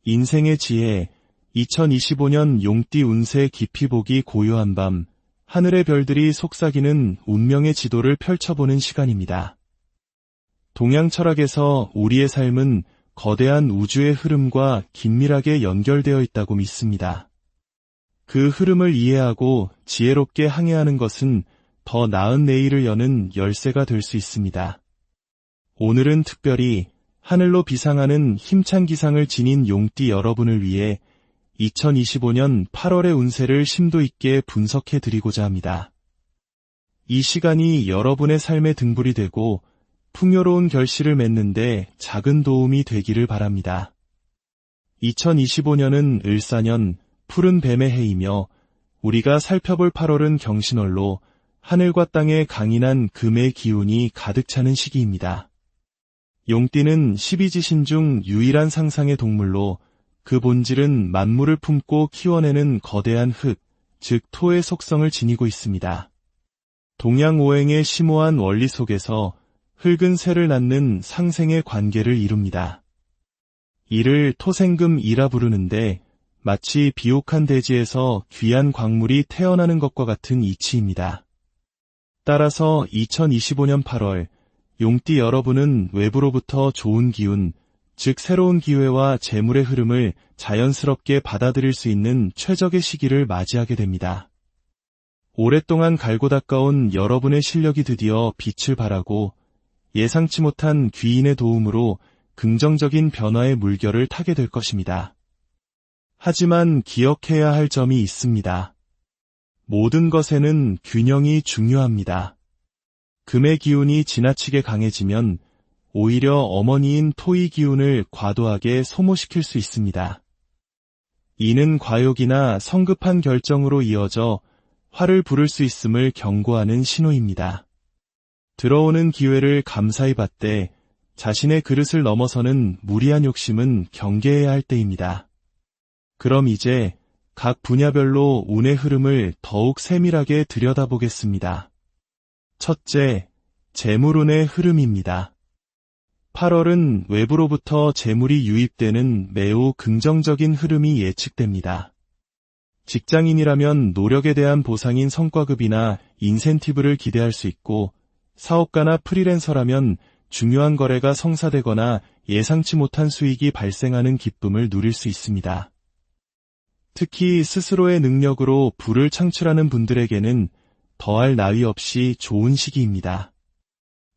인생의 지혜, 2025년 용띠 운세 깊이 보기 고요한 밤, 하늘의 별들이 속삭이는 운명의 지도를 펼쳐보는 시간입니다. 동양 철학에서 우리의 삶은 거대한 우주의 흐름과 긴밀하게 연결되어 있다고 믿습니다. 그 흐름을 이해하고 지혜롭게 항해하는 것은 더 나은 내일을 여는 열쇠가 될 수 있습니다. 오늘은 특별히 하늘로 비상하는 힘찬 기상을 지닌 용띠 여러분을 위해 2025년 8월의 운세를 심도 있게 분석해 드리고자 합니다. 이 시간이 여러분의 삶의 등불이 되고 풍요로운 결실을 맺는데 작은 도움이 되기를 바랍니다. 2025년은 을사년 푸른 뱀의 해이며 우리가 살펴볼 8월은 경신월로 하늘과 땅에 강인한 금의 기운이 가득 차는 시기입니다. 용띠는 12지신 중 유일한 상상의 동물로 그 본질은 만물을 품고 키워내는 거대한 흙, 즉 토의 속성을 지니고 있습니다. 동양오행의 심오한 원리 속에서 흙은 새를 낳는 상생의 관계를 이룹니다. 이를 토생금이라 부르는데 마치 비옥한 대지에서 귀한 광물이 태어나는 것과 같은 이치입니다. 따라서 2025년 8월, 용띠 여러분은 외부로부터 좋은 기운, 즉 새로운 기회와 재물의 흐름을 자연스럽게 받아들일 수 있는 최적의 시기를 맞이하게 됩니다. 오랫동안 갈고 닦아온 여러분의 실력이 드디어 빛을 발하고 예상치 못한 귀인의 도움으로 긍정적인 변화의 물결을 타게 될 것입니다. 하지만 기억해야 할 점이 있습니다. 모든 것에는 균형이 중요합니다. 금의 기운이 지나치게 강해지면 오히려 어머니인 토의 기운을 과도하게 소모시킬 수 있습니다. 이는 과욕이나 성급한 결정으로 이어져 화를 부를 수 있음을 경고하는 신호입니다. 들어오는 기회를 감사히 받되 자신의 그릇을 넘어서는 무리한 욕심은 경계해야 할 때입니다. 그럼 이제 각 분야별로 운의 흐름을 더욱 세밀하게 들여다보겠습니다. 첫째, 재물운의 흐름입니다. 8월은 외부로부터 재물이 유입되는 매우 긍정적인 흐름이 예측됩니다. 직장인이라면 노력에 대한 보상인 성과급이나 인센티브를 기대할 수 있고, 사업가나 프리랜서라면 중요한 거래가 성사되거나 예상치 못한 수익이 발생하는 기쁨을 누릴 수 있습니다. 특히 스스로의 능력으로 부를 창출하는 분들에게는 더할 나위 없이 좋은 시기입니다.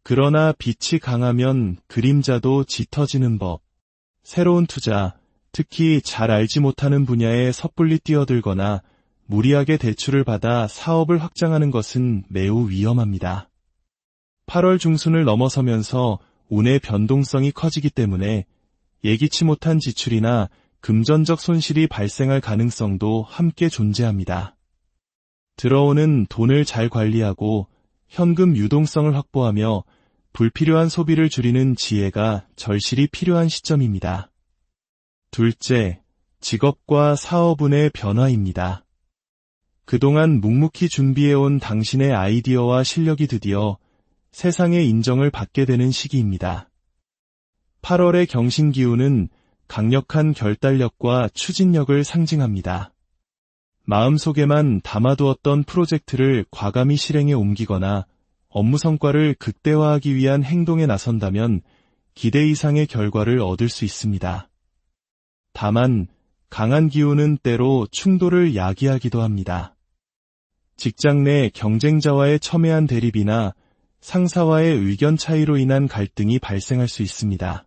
그러나 빛이 강하면 그림자도 짙어지는 법. 새로운 투자, 특히 잘 알지 못하는 분야에 섣불리 뛰어들거나 무리하게 대출을 받아 사업을 확장하는 것은 매우 위험합니다. 8월 중순을 넘어서면서 운의 변동성이 커지기 때문에 예기치 못한 지출이나 금전적 손실이 발생할 가능성도 함께 존재합니다. 들어오는 돈을 잘 관리하고 현금 유동성을 확보하며 불필요한 소비를 줄이는 지혜가 절실히 필요한 시점입니다. 둘째, 직업과 사업운의 변화입니다. 그동안 묵묵히 준비해온 당신의 아이디어와 실력이 드디어 세상의 인정을 받게 되는 시기입니다. 8월의 경신기운은 강력한 결단력과 추진력을 상징합니다. 마음속에만 담아두었던 프로젝트를 과감히 실행에 옮기거나 업무 성과를 극대화하기 위한 행동에 나선다면 기대 이상의 결과를 얻을 수 있습니다. 다만 강한 기운은 때로 충돌을 야기하기도 합니다. 직장 내 경쟁자와의 첨예한 대립이나 상사와의 의견 차이로 인한 갈등이 발생할 수 있습니다.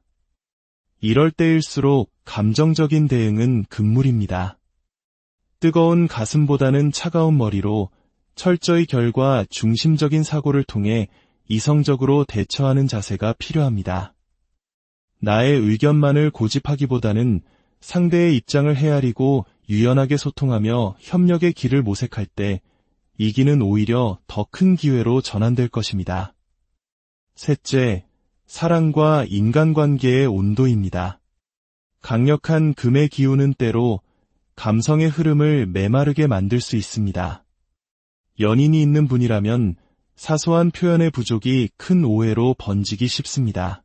이럴 때일수록 감정적인 대응은 금물입니다. 뜨거운 가슴보다는 차가운 머리로 철저히 결과 중심적인 사고를 통해 이성적으로 대처하는 자세가 필요합니다. 나의 의견만을 고집하기보다는 상대의 입장을 헤아리고 유연하게 소통하며 협력의 길을 모색할 때 이기는 오히려 더 큰 기회로 전환될 것입니다. 셋째, 사랑과 인간관계의 온도입니다. 강력한 금의 기운은 때로 감성의 흐름을 메마르게 만들 수 있습니다. 연인이 있는 분이라면 사소한 표현의 부족이 큰 오해로 번지기 쉽습니다.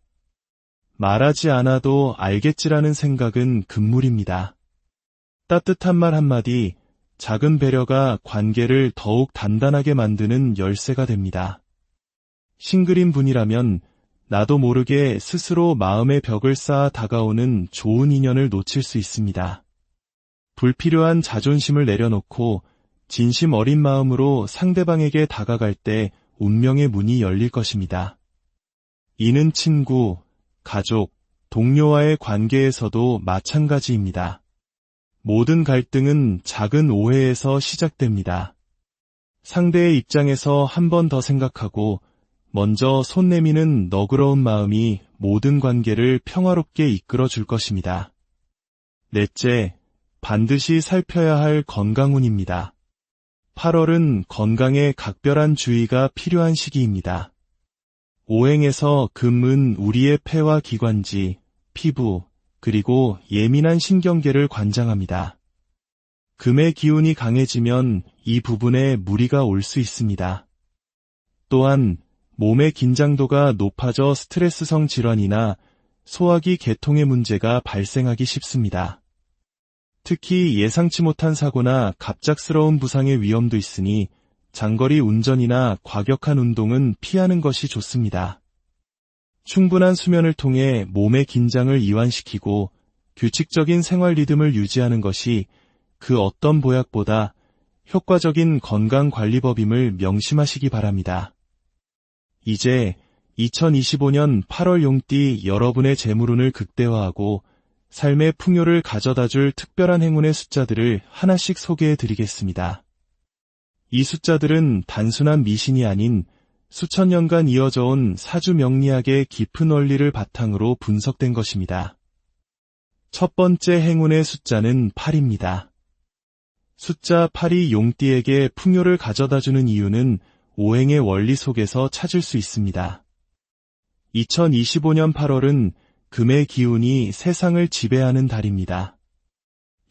말하지 않아도 알겠지라는 생각은 금물입니다. 따뜻한 말 한마디, 작은 배려가 관계를 더욱 단단하게 만드는 열쇠가 됩니다. 싱글인 분이라면 나도 모르게 스스로 마음의 벽을 쌓아 다가오는 좋은 인연을 놓칠 수 있습니다. 불필요한 자존심을 내려놓고 진심 어린 마음으로 상대방에게 다가갈 때 운명의 문이 열릴 것입니다. 이는 친구, 가족, 동료와의 관계에서도 마찬가지입니다. 모든 갈등은 작은 오해에서 시작됩니다. 상대의 입장에서 한 번 더 생각하고 먼저 손 내미는 너그러운 마음이 모든 관계를 평화롭게 이끌어 줄 것입니다. 넷째, 반드시 살펴야 할 건강운입니다. 8월은 건강에 각별한 주의가 필요한 시기입니다. 오행에서 금은 우리의 폐와 기관지, 피부, 그리고 예민한 신경계를 관장합니다. 금의 기운이 강해지면 이 부분에 무리가 올 수 있습니다. 또한 몸의 긴장도가 높아져 스트레스성 질환이나 소화기 계통의 문제가 발생하기 쉽습니다. 특히 예상치 못한 사고나 갑작스러운 부상의 위험도 있으니 장거리 운전이나 과격한 운동은 피하는 것이 좋습니다. 충분한 수면을 통해 몸의 긴장을 이완시키고 규칙적인 생활 리듬을 유지하는 것이 그 어떤 보약보다 효과적인 건강관리법임을 명심하시기 바랍니다. 이제 2025년 8월 용띠 여러분의 재물운을 극대화하고 삶의 풍요를 가져다줄 특별한 행운의 숫자들을 하나씩 소개해 드리겠습니다. 이 숫자들은 단순한 미신이 아닌 수천 년간 이어져 온 사주 명리학의 깊은 원리를 바탕으로 분석된 것입니다. 첫 번째 행운의 숫자는 8입니다. 숫자 8이 용띠에게 풍요를 가져다주는 이유는 오행의 원리 속에서 찾을 수 있습니다. 2025년 8월은 금의 기운이 세상을 지배하는 달입니다.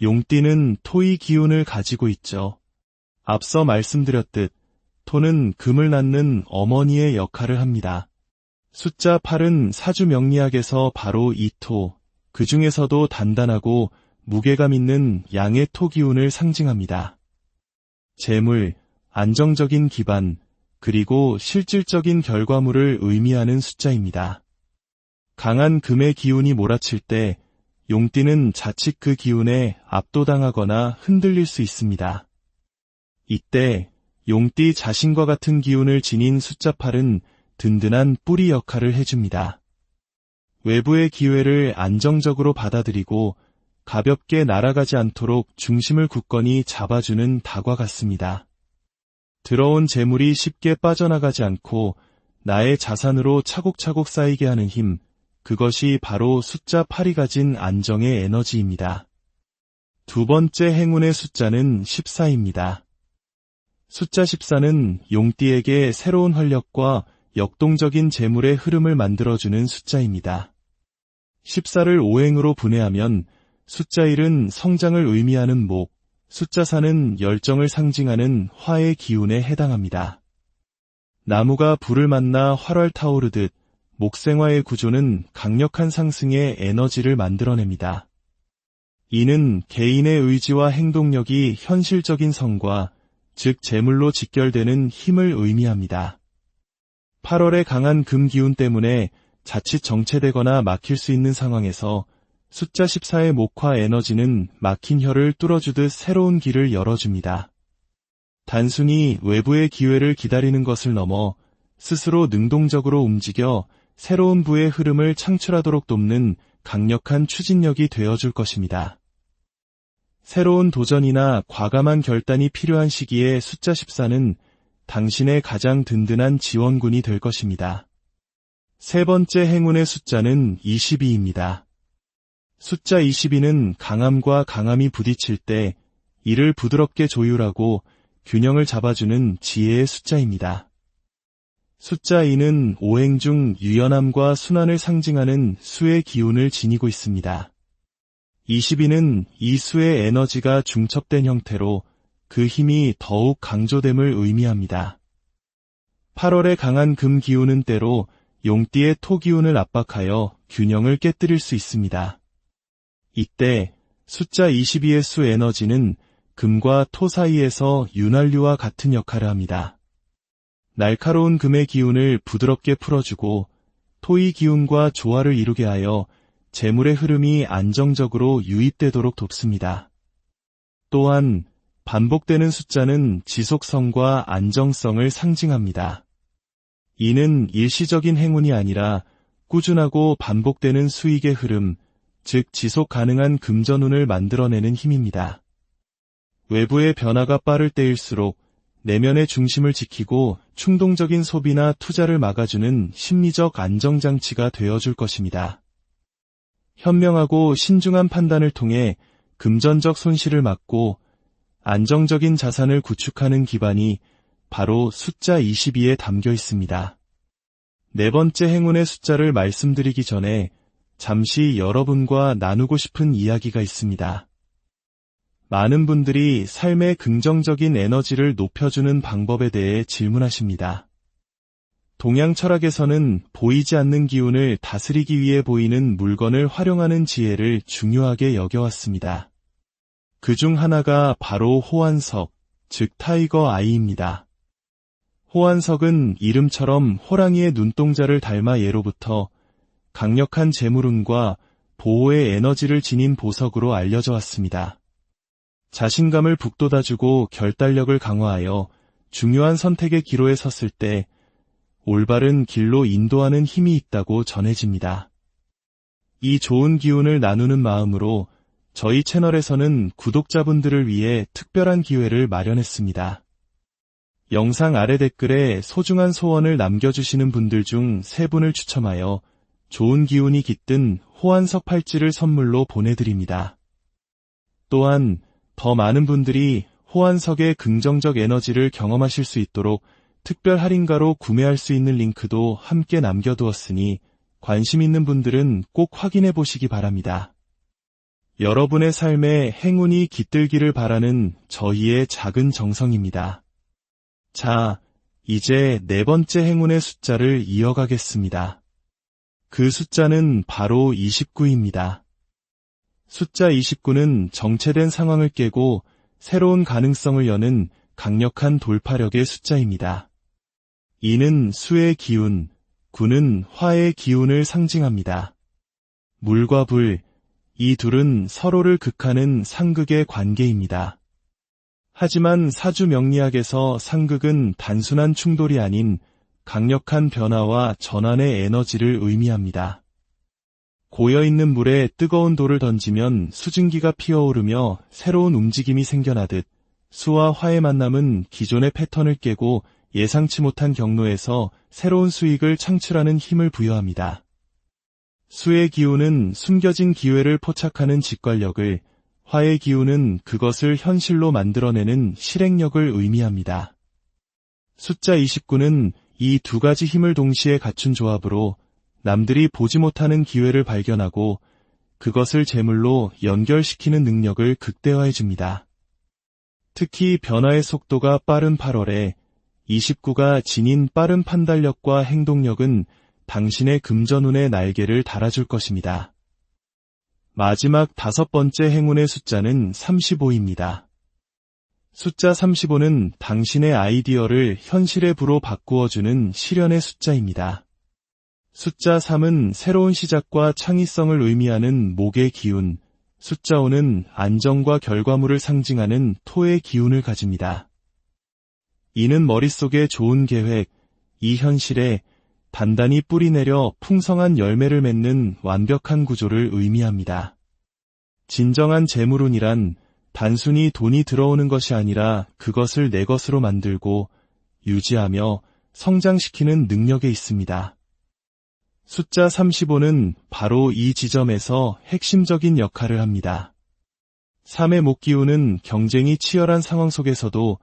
용띠는 토의 기운을 가지고 있죠. 앞서 말씀드렸듯 토는 금을 낳는 어머니의 역할을 합니다. 숫자 8은 사주 명리학에서 바로 이 토, 그 중에서도 단단하고 무게감 있는 양의 토 기운을 상징합니다. 재물, 안정적인 기반, 그리고 실질적인 결과물을 의미하는 숫자입니다. 강한 금의 기운이 몰아칠 때 용띠는 자칫 그 기운에 압도당하거나 흔들릴 수 있습니다. 이때 용띠 자신과 같은 기운을 지닌 숫자 8은 든든한 뿌리 역할을 해줍니다. 외부의 기회를 안정적으로 받아들이고 가볍게 날아가지 않도록 중심을 굳건히 잡아주는 닭과 같습니다. 들어온 재물이 쉽게 빠져나가지 않고 나의 자산으로 차곡차곡 쌓이게 하는 힘, 그것이 바로 숫자 8이 가진 안정의 에너지입니다. 두 번째 행운의 숫자는 14입니다. 숫자 14는 용띠에게 새로운 활력과 역동적인 재물의 흐름을 만들어주는 숫자입니다. 14를 오행으로 분해하면 숫자 1은 성장을 의미하는 목, 숫자 4는 열정을 상징하는 화의 기운에 해당합니다. 나무가 불을 만나 활활 타오르듯 목생화의 구조는 강력한 상승의 에너지를 만들어냅니다. 이는 개인의 의지와 행동력이 현실적인 성과, 즉 재물로 직결되는 힘을 의미합니다. 8월의 강한 금 기운 때문에 자칫 정체되거나 막힐 수 있는 상황에서 숫자 14의 목화 에너지는 막힌 혀를 뚫어주듯 새로운 길을 열어줍니다. 단순히 외부의 기회를 기다리는 것을 넘어 스스로 능동적으로 움직여 새로운 부의 흐름을 창출하도록 돕는 강력한 추진력이 되어줄 것입니다. 새로운 도전이나 과감한 결단이 필요한 시기에 숫자 14는 당신의 가장 든든한 지원군이 될 것입니다. 세 번째 행운의 숫자는 22입니다. 숫자 22는 강함과 강함이 부딪힐 때 이를 부드럽게 조율하고 균형을 잡아주는 지혜의 숫자입니다. 숫자 2는 오행 중 유연함과 순환을 상징하는 수의 기운을 지니고 있습니다. 22는 이 수의 에너지가 중첩된 형태로 그 힘이 더욱 강조됨을 의미합니다. 8월의 강한 금 기운은 때로 용띠의 토 기운을 압박하여 균형을 깨뜨릴 수 있습니다. 이때 숫자 22의 수 에너지는 금과 토 사이에서 윤활유와 같은 역할을 합니다. 날카로운 금의 기운을 부드럽게 풀어주고 토의 기운과 조화를 이루게 하여 재물의 흐름이 안정적으로 유입되도록 돕습니다. 또한 반복되는 숫자는 지속성과 안정성을 상징합니다. 이는 일시적인 행운이 아니라 꾸준하고 반복되는 수익의 흐름, 즉 지속 가능한 금전운을 만들어내는 힘입니다. 외부의 변화가 빠를 때일수록 내면의 중심을 지키고 충동적인 소비나 투자를 막아주는 심리적 안정장치가 되어줄 것입니다. 현명하고 신중한 판단을 통해 금전적 손실을 막고 안정적인 자산을 구축하는 기반이 바로 숫자 22에 담겨 있습니다. 네 번째 행운의 숫자를 말씀드리기 전에 잠시 여러분과 나누고 싶은 이야기가 있습니다. 많은 분들이 삶의 긍정적인 에너지를 높여주는 방법에 대해 질문하십니다. 동양 철학에서는 보이지 않는 기운을 다스리기 위해 보이는 물건을 활용하는 지혜를 중요하게 여겨왔습니다. 그중 하나가 바로 호환석, 즉 타이거 아이입니다. 호환석은 이름처럼 호랑이의 눈동자를 닮아 예로부터 강력한 재물운과 보호의 에너지를 지닌 보석으로 알려져 왔습니다. 자신감을 북돋아주고 결단력을 강화하여 중요한 선택의 기로에 섰을 때 올바른 길로 인도하는 힘이 있다고 전해집니다. 이 좋은 기운을 나누는 마음으로 저희 채널에서는 구독자분들을 위해 특별한 기회를 마련했습니다. 영상 아래 댓글에 소중한 소원을 남겨주시는 분들 중 3분을 추첨하여 좋은 기운이 깃든 호환석 팔찌를 선물로 보내드립니다. 또한 더 많은 분들이 호환석의 긍정적 에너지를 경험하실 수 있도록 특별 할인가로 구매할 수 있는 링크도 함께 남겨두었으니 관심 있는 분들은 꼭 확인해 보시기 바랍니다. 여러분의 삶에 행운이 깃들기를 바라는 저희의 작은 정성입니다. 자, 이제 네 번째 행운의 숫자를 이어가겠습니다. 그 숫자는 바로 29입니다. 숫자 29는 정체된 상황을 깨고 새로운 가능성을 여는 강력한 돌파력의 숫자입니다. 이는 수의 기운, 9는 화의 기운을 상징합니다. 물과 불, 이 둘은 서로를 극하는 상극의 관계입니다. 하지만 사주 명리학에서 상극은 단순한 충돌이 아닌 강력한 변화와 전환의 에너지를 의미합니다. 고여있는 물에 뜨거운 돌을 던지면 수증기가 피어오르며 새로운 움직임이 생겨나듯 수와 화의 만남은 기존의 패턴을 깨고 예상치 못한 경로에서 새로운 수익을 창출하는 힘을 부여합니다. 수의 기운은 숨겨진 기회를 포착하는 직관력을, 화의 기운은 그것을 현실로 만들어내는 실행력을 의미합니다. 숫자 29는 이 두 가지 힘을 동시에 갖춘 조합으로 남들이 보지 못하는 기회를 발견하고 그것을 재물로 연결시키는 능력을 극대화해줍니다. 특히 변화의 속도가 빠른 8월에 29가 지닌 빠른 판단력과 행동력은 당신의 금전운의 날개를 달아줄 것입니다. 마지막 5번째 행운의 숫자는 35입니다. 숫자 35는 당신의 아이디어를 현실의 부로 바꾸어주는 실현의 숫자입니다. 숫자 3은 새로운 시작과 창의성을 의미하는 목의 기운, 숫자 5는 안정과 결과물을 상징하는 토의 기운을 가집니다. 이는 머릿속에 좋은 계획, 이 현실에 단단히 뿌리내려 풍성한 열매를 맺는 완벽한 구조를 의미합니다. 진정한 재물운이란 단순히 돈이 들어오는 것이 아니라 그것을 내 것으로 만들고 유지하며 성장시키는 능력에 있습니다. 숫자 35는 바로 이 지점에서 핵심적인 역할을 합니다. 3의 목기운은 경쟁이 치열한 상황 속에서도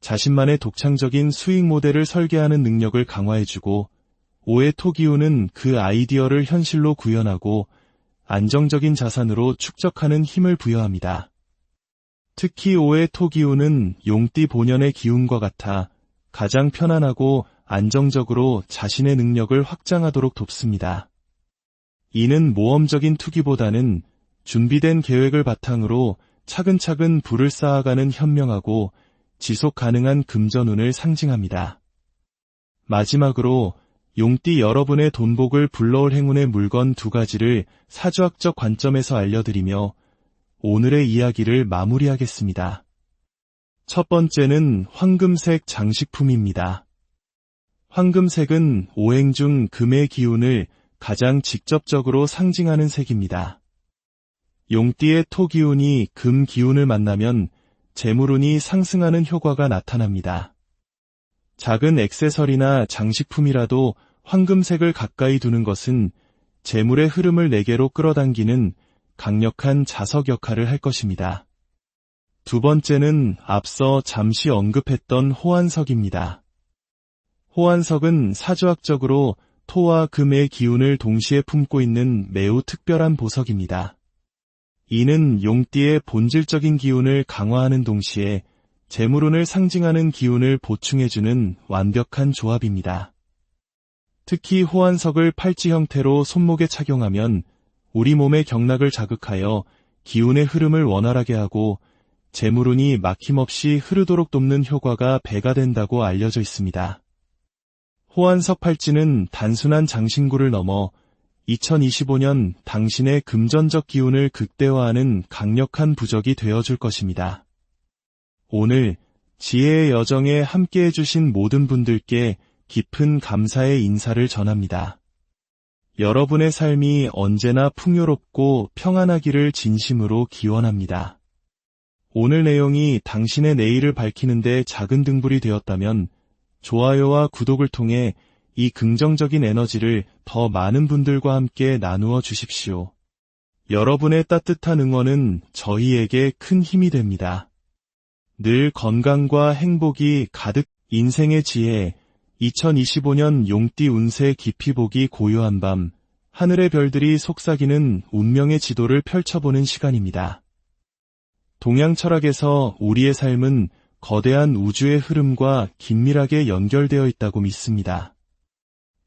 자신만의 독창적인 수익 모델을 설계하는 능력을 강화해주고 5의 토기운은 그 아이디어를 현실로 구현하고 안정적인 자산으로 축적하는 힘을 부여합니다. 특히 5의 토기운은 용띠 본연의 기운과 같아 가장 편안하고 안정적으로 자신의 능력을 확장하도록 돕습니다. 이는 모험적인 투기보다는 준비된 계획을 바탕으로 차근차근 부를 쌓아가는 현명하고 지속 가능한 금전운을 상징합니다. 마지막으로 용띠 여러분의 돈복을 불러올 행운의 물건 2가지를 사주학적 관점에서 알려드리며 오늘의 이야기를 마무리하겠습니다. 첫 번째는 황금색 장식품입니다. 황금색은 오행 중 금의 기운을 가장 직접적으로 상징하는 색입니다. 용띠의 토 기운이 금 기운을 만나면 재물운이 상승하는 효과가 나타납니다. 작은 액세서리나 장식품이라도 황금색을 가까이 두는 것은 재물의 흐름을 내게로 끌어당기는 강력한 자석 역할을 할 것입니다. 두 번째는 앞서 잠시 언급했던 호환석입니다. 호환석은 사주학적으로 토와 금의 기운을 동시에 품고 있는 매우 특별한 보석입니다. 이는 용띠의 본질적인 기운을 강화하는 동시에 재물운을 상징하는 기운을 보충해주는 완벽한 조합입니다. 특히 호환석을 팔찌 형태로 손목에 착용하면 우리 몸의 경락을 자극하여 기운의 흐름을 원활하게 하고 재물운이 막힘없이 흐르도록 돕는 효과가 배가 된다고 알려져 있습니다. 호환석 팔찌는 단순한 장신구를 넘어 2025년 당신의 금전적 기운을 극대화하는 강력한 부적이 되어줄 것입니다. 오늘 지혜의 여정에 함께해 주신 모든 분들께 깊은 감사의 인사를 전합니다. 여러분의 삶이 언제나 풍요롭고 평안하기를 진심으로 기원합니다. 오늘 내용이 당신의 내일을 밝히는 데 작은 등불이 되었다면 좋아요와 구독을 통해 이 긍정적인 에너지를 더 많은 분들과 함께 나누어 주십시오. 여러분의 따뜻한 응원은 저희에게 큰 힘이 됩니다. 늘 건강과 행복이 가득 인생의 지혜 2025년 용띠 운세 깊이 보기 고요한 밤 하늘의 별들이 속삭이는 운명의 지도를 펼쳐보는 시간입니다. 동양 철학에서 우리의 삶은 거대한 우주의 흐름과 긴밀하게 연결되어 있다고 믿습니다.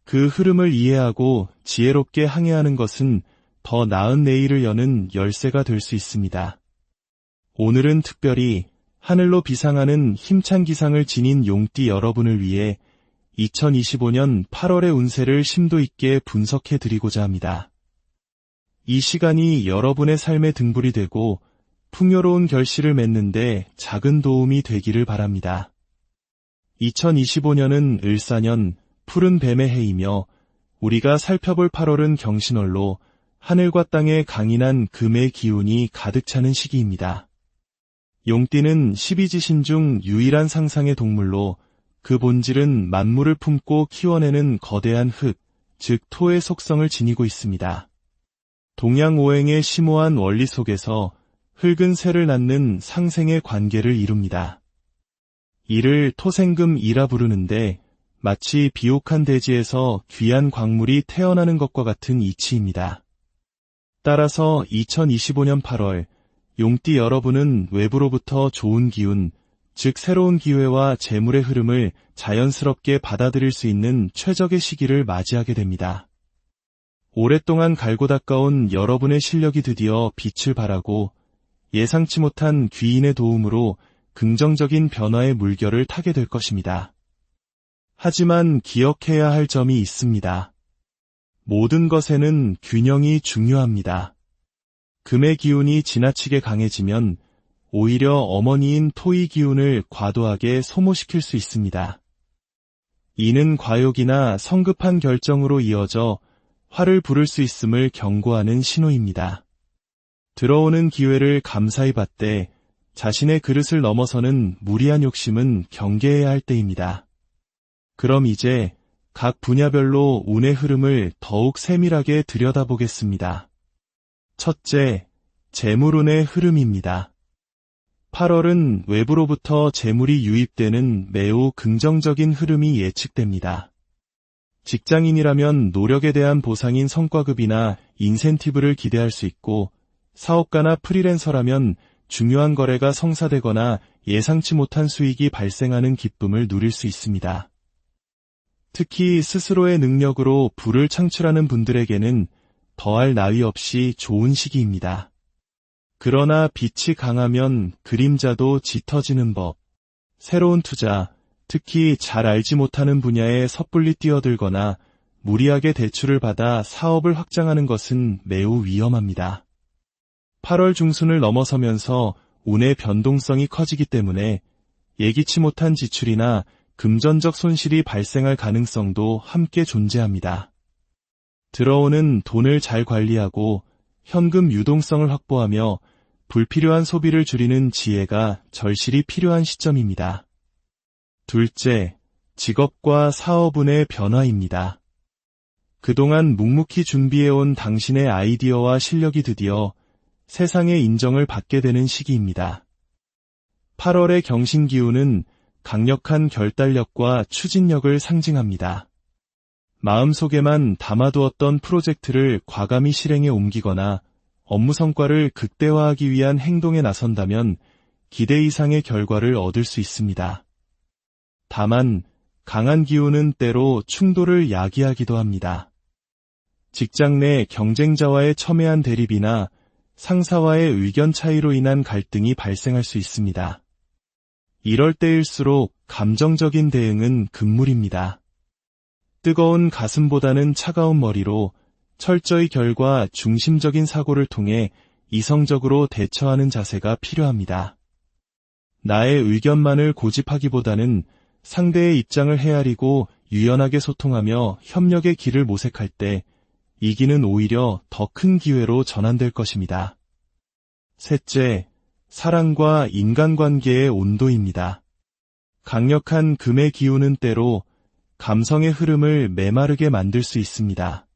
그 흐름을 이해하고 지혜롭게 항해하는 것은 더 나은 내일을 여는 열쇠가 될 수 있습니다. 오늘은 특별히 하늘로 비상하는 힘찬 기상을 지닌 용띠 여러분을 위해 2025년 8월의 운세를 심도 있게 분석해 드리고자 합니다. 이 시간이 여러분의 삶의 등불이 되고 풍요로운 결실을 맺는데 작은 도움이 되기를 바랍니다. 2025년은 을사년 푸른 뱀의 해이며 우리가 살펴볼 8월은 경신월로 하늘과 땅에 강인한 금의 기운이 가득 차는 시기입니다. 용띠는 12지신 중 유일한 상상의 동물로 그 본질은 만물을 품고 키워내는 거대한 흙, 즉 토의 속성을 지니고 있습니다. 동양 오행의 심오한 원리 속에서 흙은 새를 낳는 상생의 관계를 이룹니다. 이를 토생금이라 부르는데 마치 비옥한 대지에서 귀한 광물이 태어나는 것과 같은 이치입니다. 따라서 2025년 8월 용띠 여러분은 외부로부터 좋은 기운, 즉 새로운 기회와 재물의 흐름을 자연스럽게 받아들일 수 있는 최적의 시기를 맞이하게 됩니다. 오랫동안 갈고 닦아온 여러분의 실력이 드디어 빛을 발하고 예상치 못한 귀인의 도움으로 긍정적인 변화의 물결을 타게 될 것입니다. 하지만 기억해야 할 점이 있습니다. 모든 것에는 균형이 중요합니다. 금의 기운이 지나치게 강해지면 오히려 어머니인 토의 기운을 과도하게 소모시킬 수 있습니다. 이는 과욕이나 성급한 결정으로 이어져 화를 부를 수 있음을 경고하는 신호입니다. 들어오는 기회를 감사히 받되 자신의 그릇을 넘어서는 무리한 욕심은 경계해야 할 때입니다. 그럼 이제 각 분야별로 운의 흐름을 더욱 세밀하게 들여다보겠습니다. 첫째, 재물운의 흐름입니다. 8월은 외부로부터 재물이 유입되는 매우 긍정적인 흐름이 예측됩니다. 직장인이라면 노력에 대한 보상인 성과급이나 인센티브를 기대할 수 있고 사업가나 프리랜서라면 중요한 거래가 성사되거나 예상치 못한 수익이 발생하는 기쁨을 누릴 수 있습니다. 특히 스스로의 능력으로 부를 창출하는 분들에게는 더할 나위 없이 좋은 시기입니다. 그러나 빛이 강하면 그림자도 짙어지는 법. 새로운 투자, 특히 잘 알지 못하는 분야에 섣불리 뛰어들거나 무리하게 대출을 받아 사업을 확장하는 것은 매우 위험합니다. 8월 중순을 넘어서면서 운의 변동성이 커지기 때문에 예기치 못한 지출이나 금전적 손실이 발생할 가능성도 함께 존재합니다. 들어오는 돈을 잘 관리하고 현금 유동성을 확보하며 불필요한 소비를 줄이는 지혜가 절실히 필요한 시점입니다. 둘째, 직업과 사업운의 변화입니다. 그동안 묵묵히 준비해온 당신의 아이디어와 실력이 드디어 세상의 인정을 받게 되는 시기입니다. 8월의 경신기운은 강력한 결단력과 추진력을 상징합니다. 마음속에만 담아두었던 프로젝트를 과감히 실행에 옮기거나 업무 성과를 극대화하기 위한 행동에 나선다면 기대 이상의 결과를 얻을 수 있습니다. 다만 강한 기운은 때로 충돌을 야기하기도 합니다. 직장 내 경쟁자와의 첨예한 대립이나 상사와의 의견 차이로 인한 갈등이 발생할 수 있습니다. 이럴 때일수록 감정적인 대응은 금물입니다. 뜨거운 가슴보다는 차가운 머리로 철저히 결과 중심적인 사고를 통해 이성적으로 대처하는 자세가 필요합니다. 나의 의견만을 고집하기보다는 상대의 입장을 헤아리고 유연하게 소통하며 협력의 길을 모색할 때 이기는 오히려 더 큰 기회로 전환될 것입니다. 셋째, 사랑과 인간관계의 온도입니다. 강력한 금의 기운은 때로 감성의 흐름을 메마르게 만들 수 있습니다.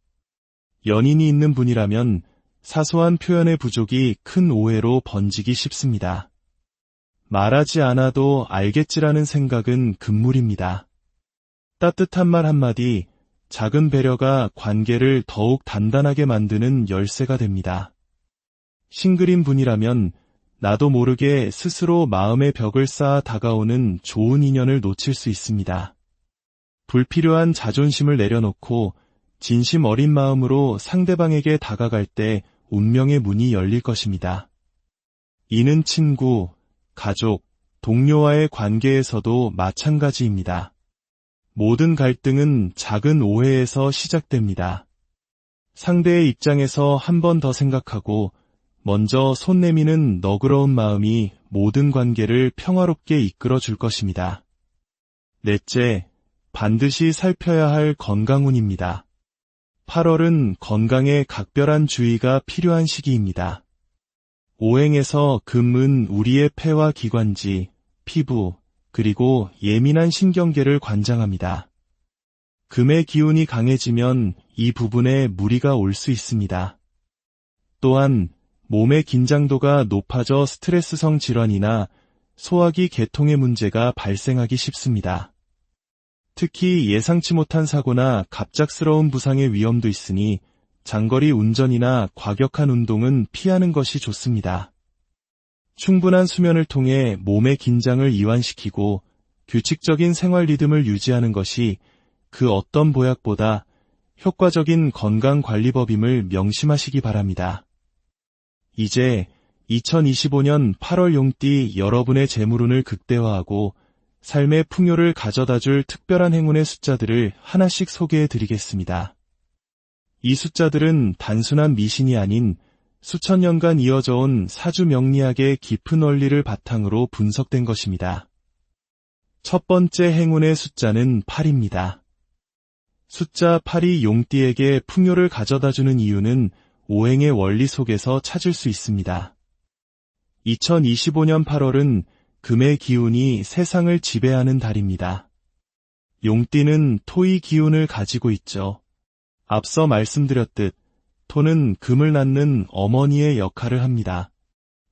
연인이 있는 분이라면 사소한 표현의 부족이 큰 오해로 번지기 쉽습니다. 말하지 않아도 알겠지라는 생각은 금물입니다. 따뜻한 말 한마디, 작은 배려가 관계를 더욱 단단하게 만드는 열쇠가 됩니다. 싱글인 분이라면 나도 모르게 스스로 마음의 벽을 쌓아 다가오는 좋은 인연을 놓칠 수 있습니다. 불필요한 자존심을 내려놓고 진심 어린 마음으로 상대방에게 다가갈 때 운명의 문이 열릴 것입니다. 이는 친구, 가족, 동료와의 관계에서도 마찬가지입니다. 모든 갈등은 작은 오해에서 시작됩니다. 상대의 입장에서 한 번 더 생각하고 먼저 손 내미는 너그러운 마음이 모든 관계를 평화롭게 이끌어 줄 것입니다. 넷째, 반드시 살펴야 할 건강운입니다. 8월은 건강에 각별한 주의가 필요한 시기입니다. 오행에서 금은 우리의 폐와 기관지, 피부, 그리고 예민한 신경계를 관장합니다. 금의 기운이 강해지면 이 부분에 무리가 올 수 있습니다. 또한 몸의 긴장도가 높아져 스트레스성 질환이나 소화기 계통의 문제가 발생하기 쉽습니다. 특히 예상치 못한 사고나 갑작스러운 부상의 위험도 있으니 장거리 운전이나 과격한 운동은 피하는 것이 좋습니다. 충분한 수면을 통해 몸의 긴장을 이완시키고 규칙적인 생활 리듬을 유지하는 것이 그 어떤 보약보다 효과적인 건강관리법임을 명심하시기 바랍니다. 이제 2025년 8월 용띠 여러분의 재물운을 극대화하고 삶의 풍요를 가져다줄 특별한 행운의 숫자들을 하나씩 소개해 드리겠습니다. 이 숫자들은 단순한 미신이 아닌 수천 년간 이어져온 사주 명리학의 깊은 원리를 바탕으로 분석된 것입니다. 첫 번째 행운의 숫자는 8입니다. 숫자 8이 용띠에게 풍요를 가져다주는 이유는 오행의 원리 속에서 찾을 수 있습니다. 2025년 8월은 금의 기운이 세상을 지배하는 달입니다. 용띠는 토의 기운을 가지고 있죠. 앞서 말씀드렸듯 토는 금을 낳는 어머니의 역할을 합니다.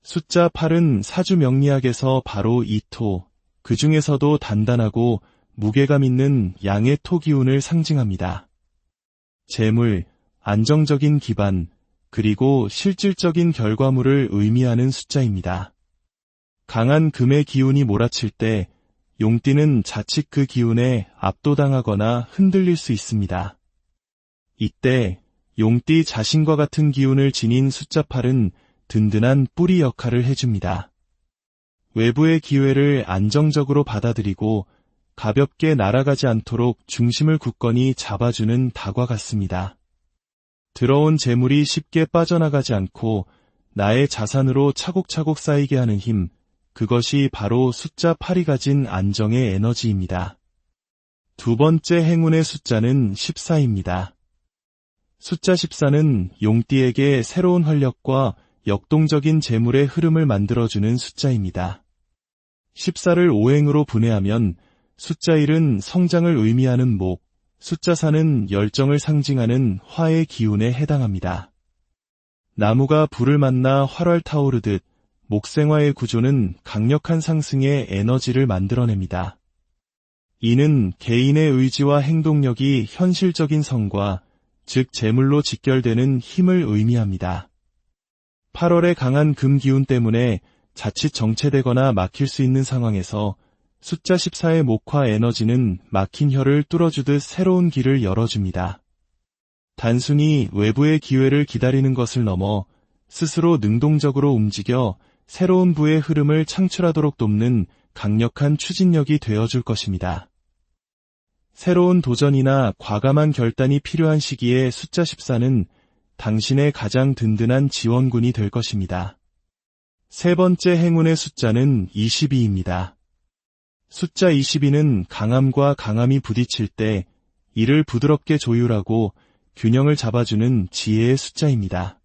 숫자 8은 사주 명리학에서 바로 이 토, 그 중에서도 단단하고 무게감 있는 양의 토 기운을 상징합니다. 재물, 안정적인 기반, 그리고 실질적인 결과물을 의미하는 숫자입니다. 강한 금의 기운이 몰아칠 때 용띠는 자칫 그 기운에 압도당하거나 흔들릴 수 있습니다. 이때 용띠 자신과 같은 기운을 지닌 숫자 8은 든든한 뿌리 역할을 해줍니다. 외부의 기회를 안정적으로 받아들이고 가볍게 날아가지 않도록 중심을 굳건히 잡아주는 닭과 같습니다. 들어온 재물이 쉽게 빠져나가지 않고 나의 자산으로 차곡차곡 쌓이게 하는 힘, 그것이 바로 숫자 8이 가진 안정의 에너지입니다. 두 번째 행운의 숫자는 14입니다. 숫자 14는 용띠에게 새로운 활력과 역동적인 재물의 흐름을 만들어주는 숫자입니다. 14를 5행으로 분해하면 숫자 1은 성장을 의미하는 목, 숫자 4는 열정을 상징하는 화의 기운에 해당합니다. 나무가 불을 만나 활활 타오르듯 목생화의 구조는 강력한 상승의 에너지를 만들어냅니다. 이는 개인의 의지와 행동력이 현실적인 성과, 즉 재물로 직결되는 힘을 의미합니다. 8월의 강한 금 기운 때문에 자칫 정체되거나 막힐 수 있는 상황에서 숫자 14의 목화 에너지는 막힌 혀를 뚫어주듯 새로운 길을 열어줍니다. 단순히 외부의 기회를 기다리는 것을 넘어 스스로 능동적으로 움직여 새로운 부의 흐름을 창출하도록 돕는 강력한 추진력이 되어줄 것입니다. 새로운 도전이나 과감한 결단이 필요한 시기에 숫자 14는 당신의 가장 든든한 지원군이 될 것입니다. 세 번째 행운의 숫자는 22입니다. 숫자 22는 강함과 강함이 부딪힐 때 이를 부드럽게 조율하고 균형을 잡아주는 지혜의 숫자입니다.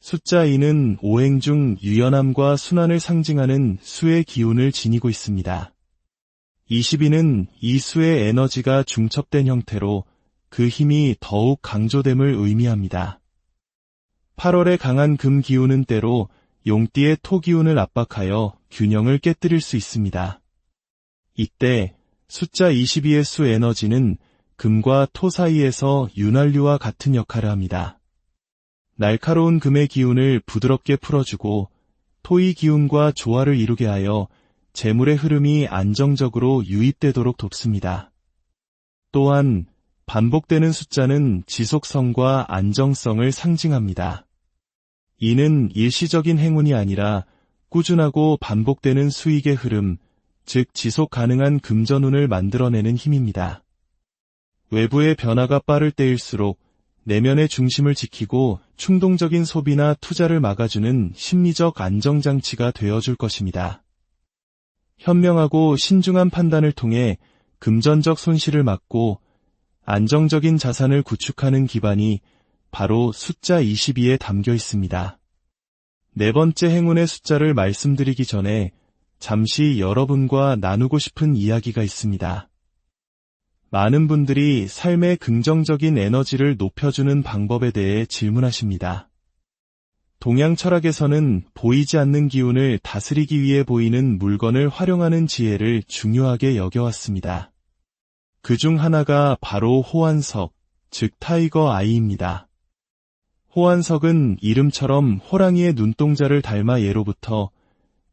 숫자 2는 오행 중 유연함과 순환을 상징하는 수의 기운을 지니고 있습니다. 22는 이 수의 에너지가 중첩된 형태로 그 힘이 더욱 강조됨을 의미합니다. 8월의 강한 금 기운은 때로 용띠의 토 기운을 압박하여 균형을 깨뜨릴 수 있습니다. 이때 숫자 22의 수 에너지는 금과 토 사이에서 윤활유와 같은 역할을 합니다. 날카로운 금의 기운을 부드럽게 풀어주고 토의 기운과 조화를 이루게 하여 재물의 흐름이 안정적으로 유입되도록 돕습니다. 또한 반복되는 숫자는 지속성과 안정성을 상징합니다. 이는 일시적인 행운이 아니라 꾸준하고 반복되는 수익의 흐름, 즉 지속 가능한 금전운을 만들어내는 힘입니다. 외부의 변화가 빠를 때일수록 내면의 중심을 지키고 충동적인 소비나 투자를 막아주는 심리적 안정장치가 되어줄 것입니다. 현명하고 신중한 판단을 통해 금전적 손실을 막고 안정적인 자산을 구축하는 기반이 바로 숫자 22에 담겨 있습니다. 네 번째 행운의 숫자를 말씀드리기 전에 잠시 여러분과 나누고 싶은 이야기가 있습니다. 많은 분들이 삶의 긍정적인 에너지를 높여주는 방법에 대해 질문하십니다. 동양 철학에서는 보이지 않는 기운을 다스리기 위해 보이는 물건을 활용하는 지혜를 중요하게 여겨왔습니다. 그중 하나가 바로 호환석, 즉 타이거 아이입니다. 호환석은 이름처럼 호랑이의 눈동자를 닮아 예로부터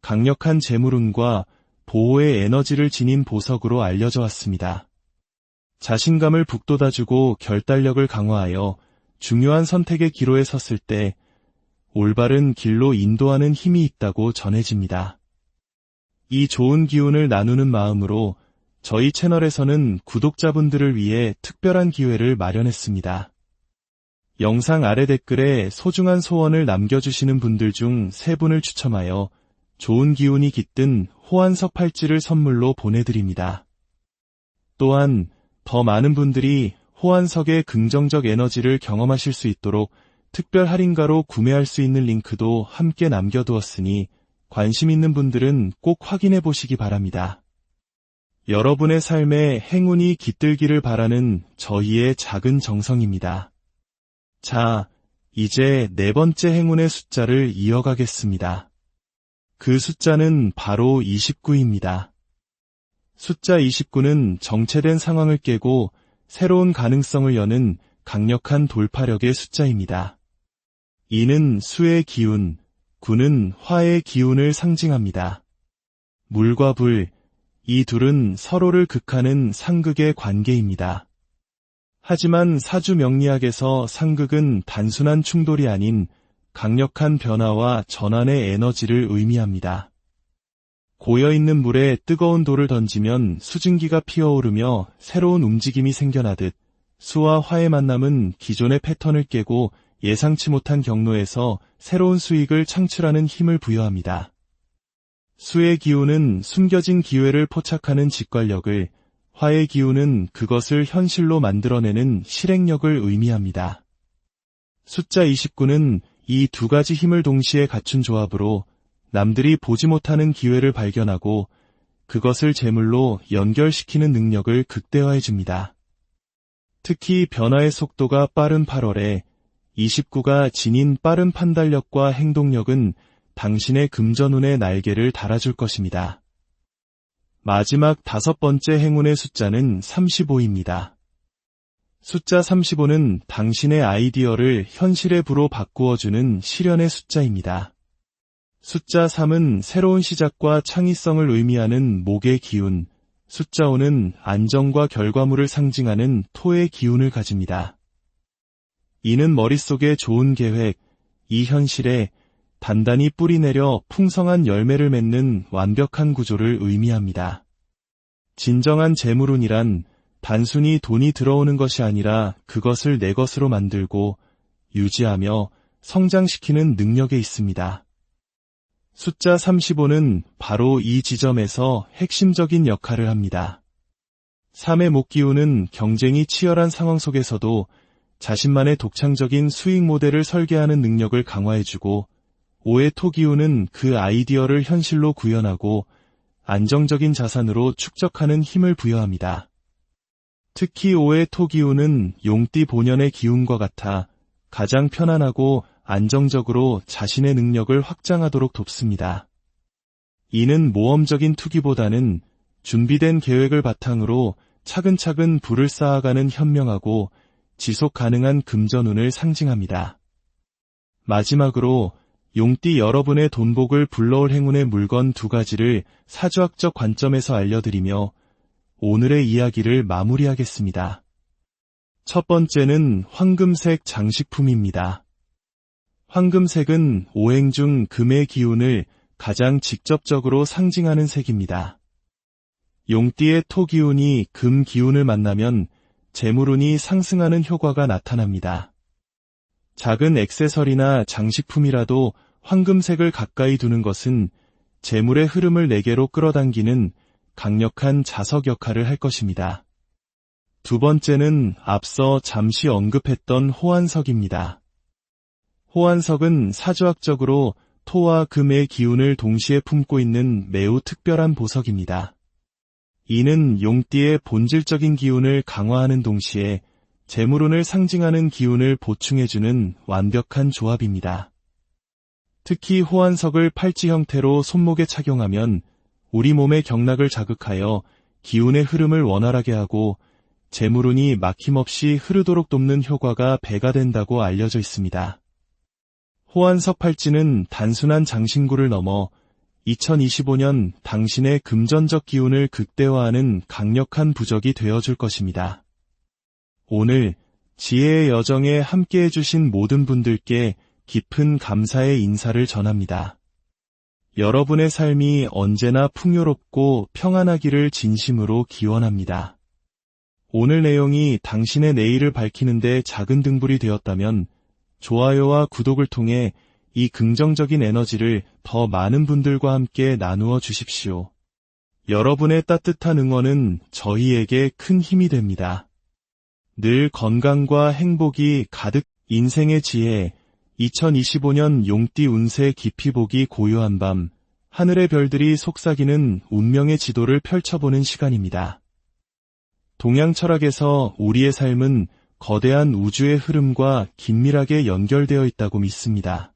강력한 재물운과 보호의 에너지를 지닌 보석으로 알려져 왔습니다. 자신감을 북돋아주고 결단력을 강화하여 중요한 선택의 기로에 섰을 때 올바른 길로 인도하는 힘이 있다고 전해집니다. 이 좋은 기운을 나누는 마음으로 저희 채널에서는 구독자분들을 위해 특별한 기회를 마련했습니다. 영상 아래 댓글에 소중한 소원을 남겨주시는 분들 중 3분을 추첨하여 좋은 기운이 깃든 호환석 팔찌를 선물로 보내드립니다. 또한 더 많은 분들이 호환석의 긍정적 에너지를 경험하실 수 있도록 특별 할인가로 구매할 수 있는 링크도 함께 남겨두었으니 관심 있는 분들은 꼭 확인해 보시기 바랍니다. 여러분의 삶에 행운이 깃들기를 바라는 저희의 작은 정성입니다. 자, 이제 네 번째 행운의 숫자를 이어가겠습니다. 그 숫자는 바로 29입니다. 숫자 29는 정체된 상황을 깨고 새로운 가능성을 여는 강력한 돌파력의 숫자입니다. 이는 수의 기운, 구는 화의 기운을 상징합니다. 물과 불, 이 둘은 서로를 극하는 상극의 관계입니다. 하지만 사주 명리학에서 상극은 단순한 충돌이 아닌 강력한 변화와 전환의 에너지를 의미합니다. 고여있는 물에 뜨거운 돌을 던지면 수증기가 피어오르며 새로운 움직임이 생겨나듯 수와 화의 만남은 기존의 패턴을 깨고 예상치 못한 경로에서 새로운 수익을 창출하는 힘을 부여합니다. 수의 기운은 숨겨진 기회를 포착하는 직관력을, 화의 기운은 그것을 현실로 만들어내는 실행력을 의미합니다. 숫자 29는 이 두 가지 힘을 동시에 갖춘 조합으로 남들이 보지 못하는 기회를 발견하고 그것을 재물로 연결시키는 능력을 극대화해줍니다. 특히 변화의 속도가 빠른 8월에 29가 지닌 빠른 판단력과 행동력은 당신의 금전운의 날개를 달아줄 것입니다. 마지막 5번째 행운의 숫자는 35입니다. 숫자 35는 당신의 아이디어를 현실의 부로 바꾸어주는 실현의 숫자입니다. 숫자 3은 새로운 시작과 창의성을 의미하는 목의 기운, 숫자 5는 안정과 결과물을 상징하는 토의 기운을 가집니다. 이는 머릿속에 좋은 계획, 이 현실에 단단히 뿌리내려 풍성한 열매를 맺는 완벽한 구조를 의미합니다. 진정한 재물운이란 단순히 돈이 들어오는 것이 아니라 그것을 내 것으로 만들고 유지하며 성장시키는 능력에 있습니다. 숫자 35는 바로 이 지점에서 핵심적인 역할을 합니다. 3의 목기운은 경쟁이 치열한 상황 속에서도 자신만의 독창적인 수익 모델을 설계하는 능력을 강화해주고 5의 토기운은 그 아이디어를 현실로 구현하고 안정적인 자산으로 축적하는 힘을 부여합니다. 특히 5의 토기운은 용띠 본연의 기운과 같아 가장 편안하고 안정적으로 자신의 능력을 확장하도록 돕습니다. 이는 모험적인 투기보다는 준비된 계획을 바탕으로 차근차근 부를 쌓아가는 현명하고 지속 가능한 금전운을 상징합니다. 마지막으로 용띠 여러분의 돈복을 불러올 행운의 물건 2가지를 사주학적 관점에서 알려드리며 오늘의 이야기를 마무리하겠습니다. 첫 번째는 황금색 장식품입니다. 황금색은 오행 중 금의 기운을 가장 직접적으로 상징하는 색입니다. 용띠의 토 기운이 금 기운을 만나면 재물운이 상승하는 효과가 나타납니다. 작은 액세서리나 장식품이라도 황금색을 가까이 두는 것은 재물의 흐름을 내게로 끌어당기는 강력한 자석 역할을 할 것입니다. 두 번째는 앞서 잠시 언급했던 호환석입니다. 호환석은 사주학적으로 토와 금의 기운을 동시에 품고 있는 매우 특별한 보석입니다. 이는 용띠의 본질적인 기운을 강화하는 동시에 재물운을 상징하는 기운을 보충해주는 완벽한 조합입니다. 특히 호환석을 팔찌 형태로 손목에 착용하면 우리 몸의 경락을 자극하여 기운의 흐름을 원활하게 하고 재물운이 막힘없이 흐르도록 돕는 효과가 배가 된다고 알려져 있습니다. 호환석 팔찌는 단순한 장신구를 넘어 2025년 당신의 금전적 기운을 극대화하는 강력한 부적이 되어줄 것입니다. 오늘 지혜의 여정에 함께해 주신 모든 분들께 깊은 감사의 인사를 전합니다. 여러분의 삶이 언제나 풍요롭고 평안하기를 진심으로 기원합니다. 오늘 내용이 당신의 내일을 밝히는데 작은 등불이 되었다면 좋아요와 구독을 통해 이 긍정적인 에너지를 더 많은 분들과 함께 나누어 주십시오. 여러분의 따뜻한 응원은 저희에게 큰 힘이 됩니다. 늘 건강과 행복이 가득 인생의 지혜 2025년 용띠 운세 깊이 보기 고요한 밤 하늘의 별들이 속삭이는 운명의 지도를 펼쳐보는 시간입니다. 동양 철학에서 우리의 삶은 거대한 우주의 흐름과 긴밀하게 연결되어 있다고 믿습니다.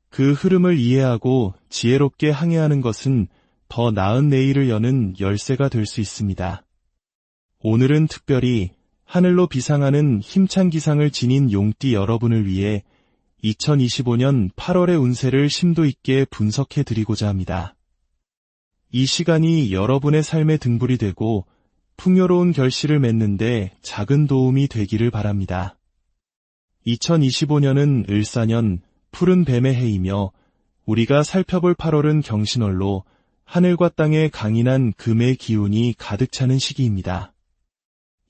그 흐름을 이해하고 지혜롭게 항해하는 것은 더 나은 내일을 여는 열쇠가 될 수 있습니다. 오늘은 특별히 하늘로 비상하는 힘찬 기상을 지닌 용띠 여러분을 위해 2025년 8월의 운세를 심도 있게 분석해 드리고자 합니다. 이 시간이 여러분의 삶의 등불이 되고 풍요로운 결실을 맺는데 작은 도움이 되기를 바랍니다. 2025년은 을사년 푸른 뱀의 해이며 우리가 살펴볼 8월은 경신월로 하늘과 땅에 강인한 금의 기운이 가득 차는 시기입니다.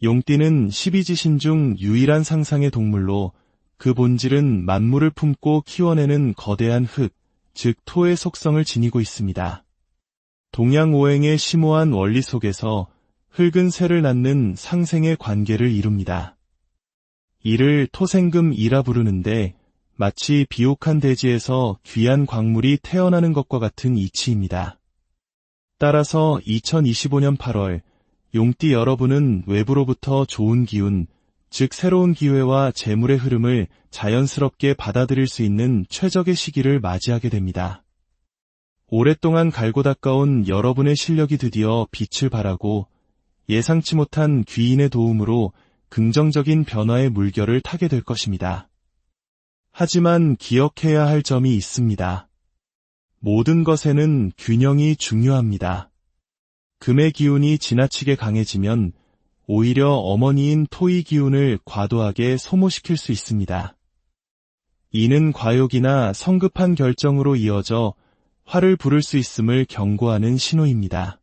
용띠는 12지신 중 유일한 상상의 동물로 그 본질은 만물을 품고 키워내는 거대한 흙, 즉 토의 속성을 지니고 있습니다. 동양오행의 심오한 원리 속에서 흙은 새를 낳는 상생의 관계를 이룹니다. 이를 토생금이라 부르는데 마치 비옥한 대지에서 귀한 광물이 태어나는 것과 같은 이치입니다. 따라서 2025년 8월 용띠 여러분은 외부로부터 좋은 기운, 즉 새로운 기회와 재물의 흐름을 자연스럽게 받아들일 수 있는 최적의 시기를 맞이하게 됩니다. 오랫동안 갈고 닦아온 여러분의 실력이 드디어 빛을 발하고 예상치 못한 귀인의 도움으로 긍정적인 변화의 물결을 타게 될 것입니다. 하지만 기억해야 할 점이 있습니다. 모든 것에는 균형이 중요합니다. 금의 기운이 지나치게 강해지면 오히려 어머니인 토의 기운을 과도하게 소모시킬 수 있습니다. 이는 과욕이나 성급한 결정으로 이어져 화를 부를 수 있음을 경고하는 신호입니다.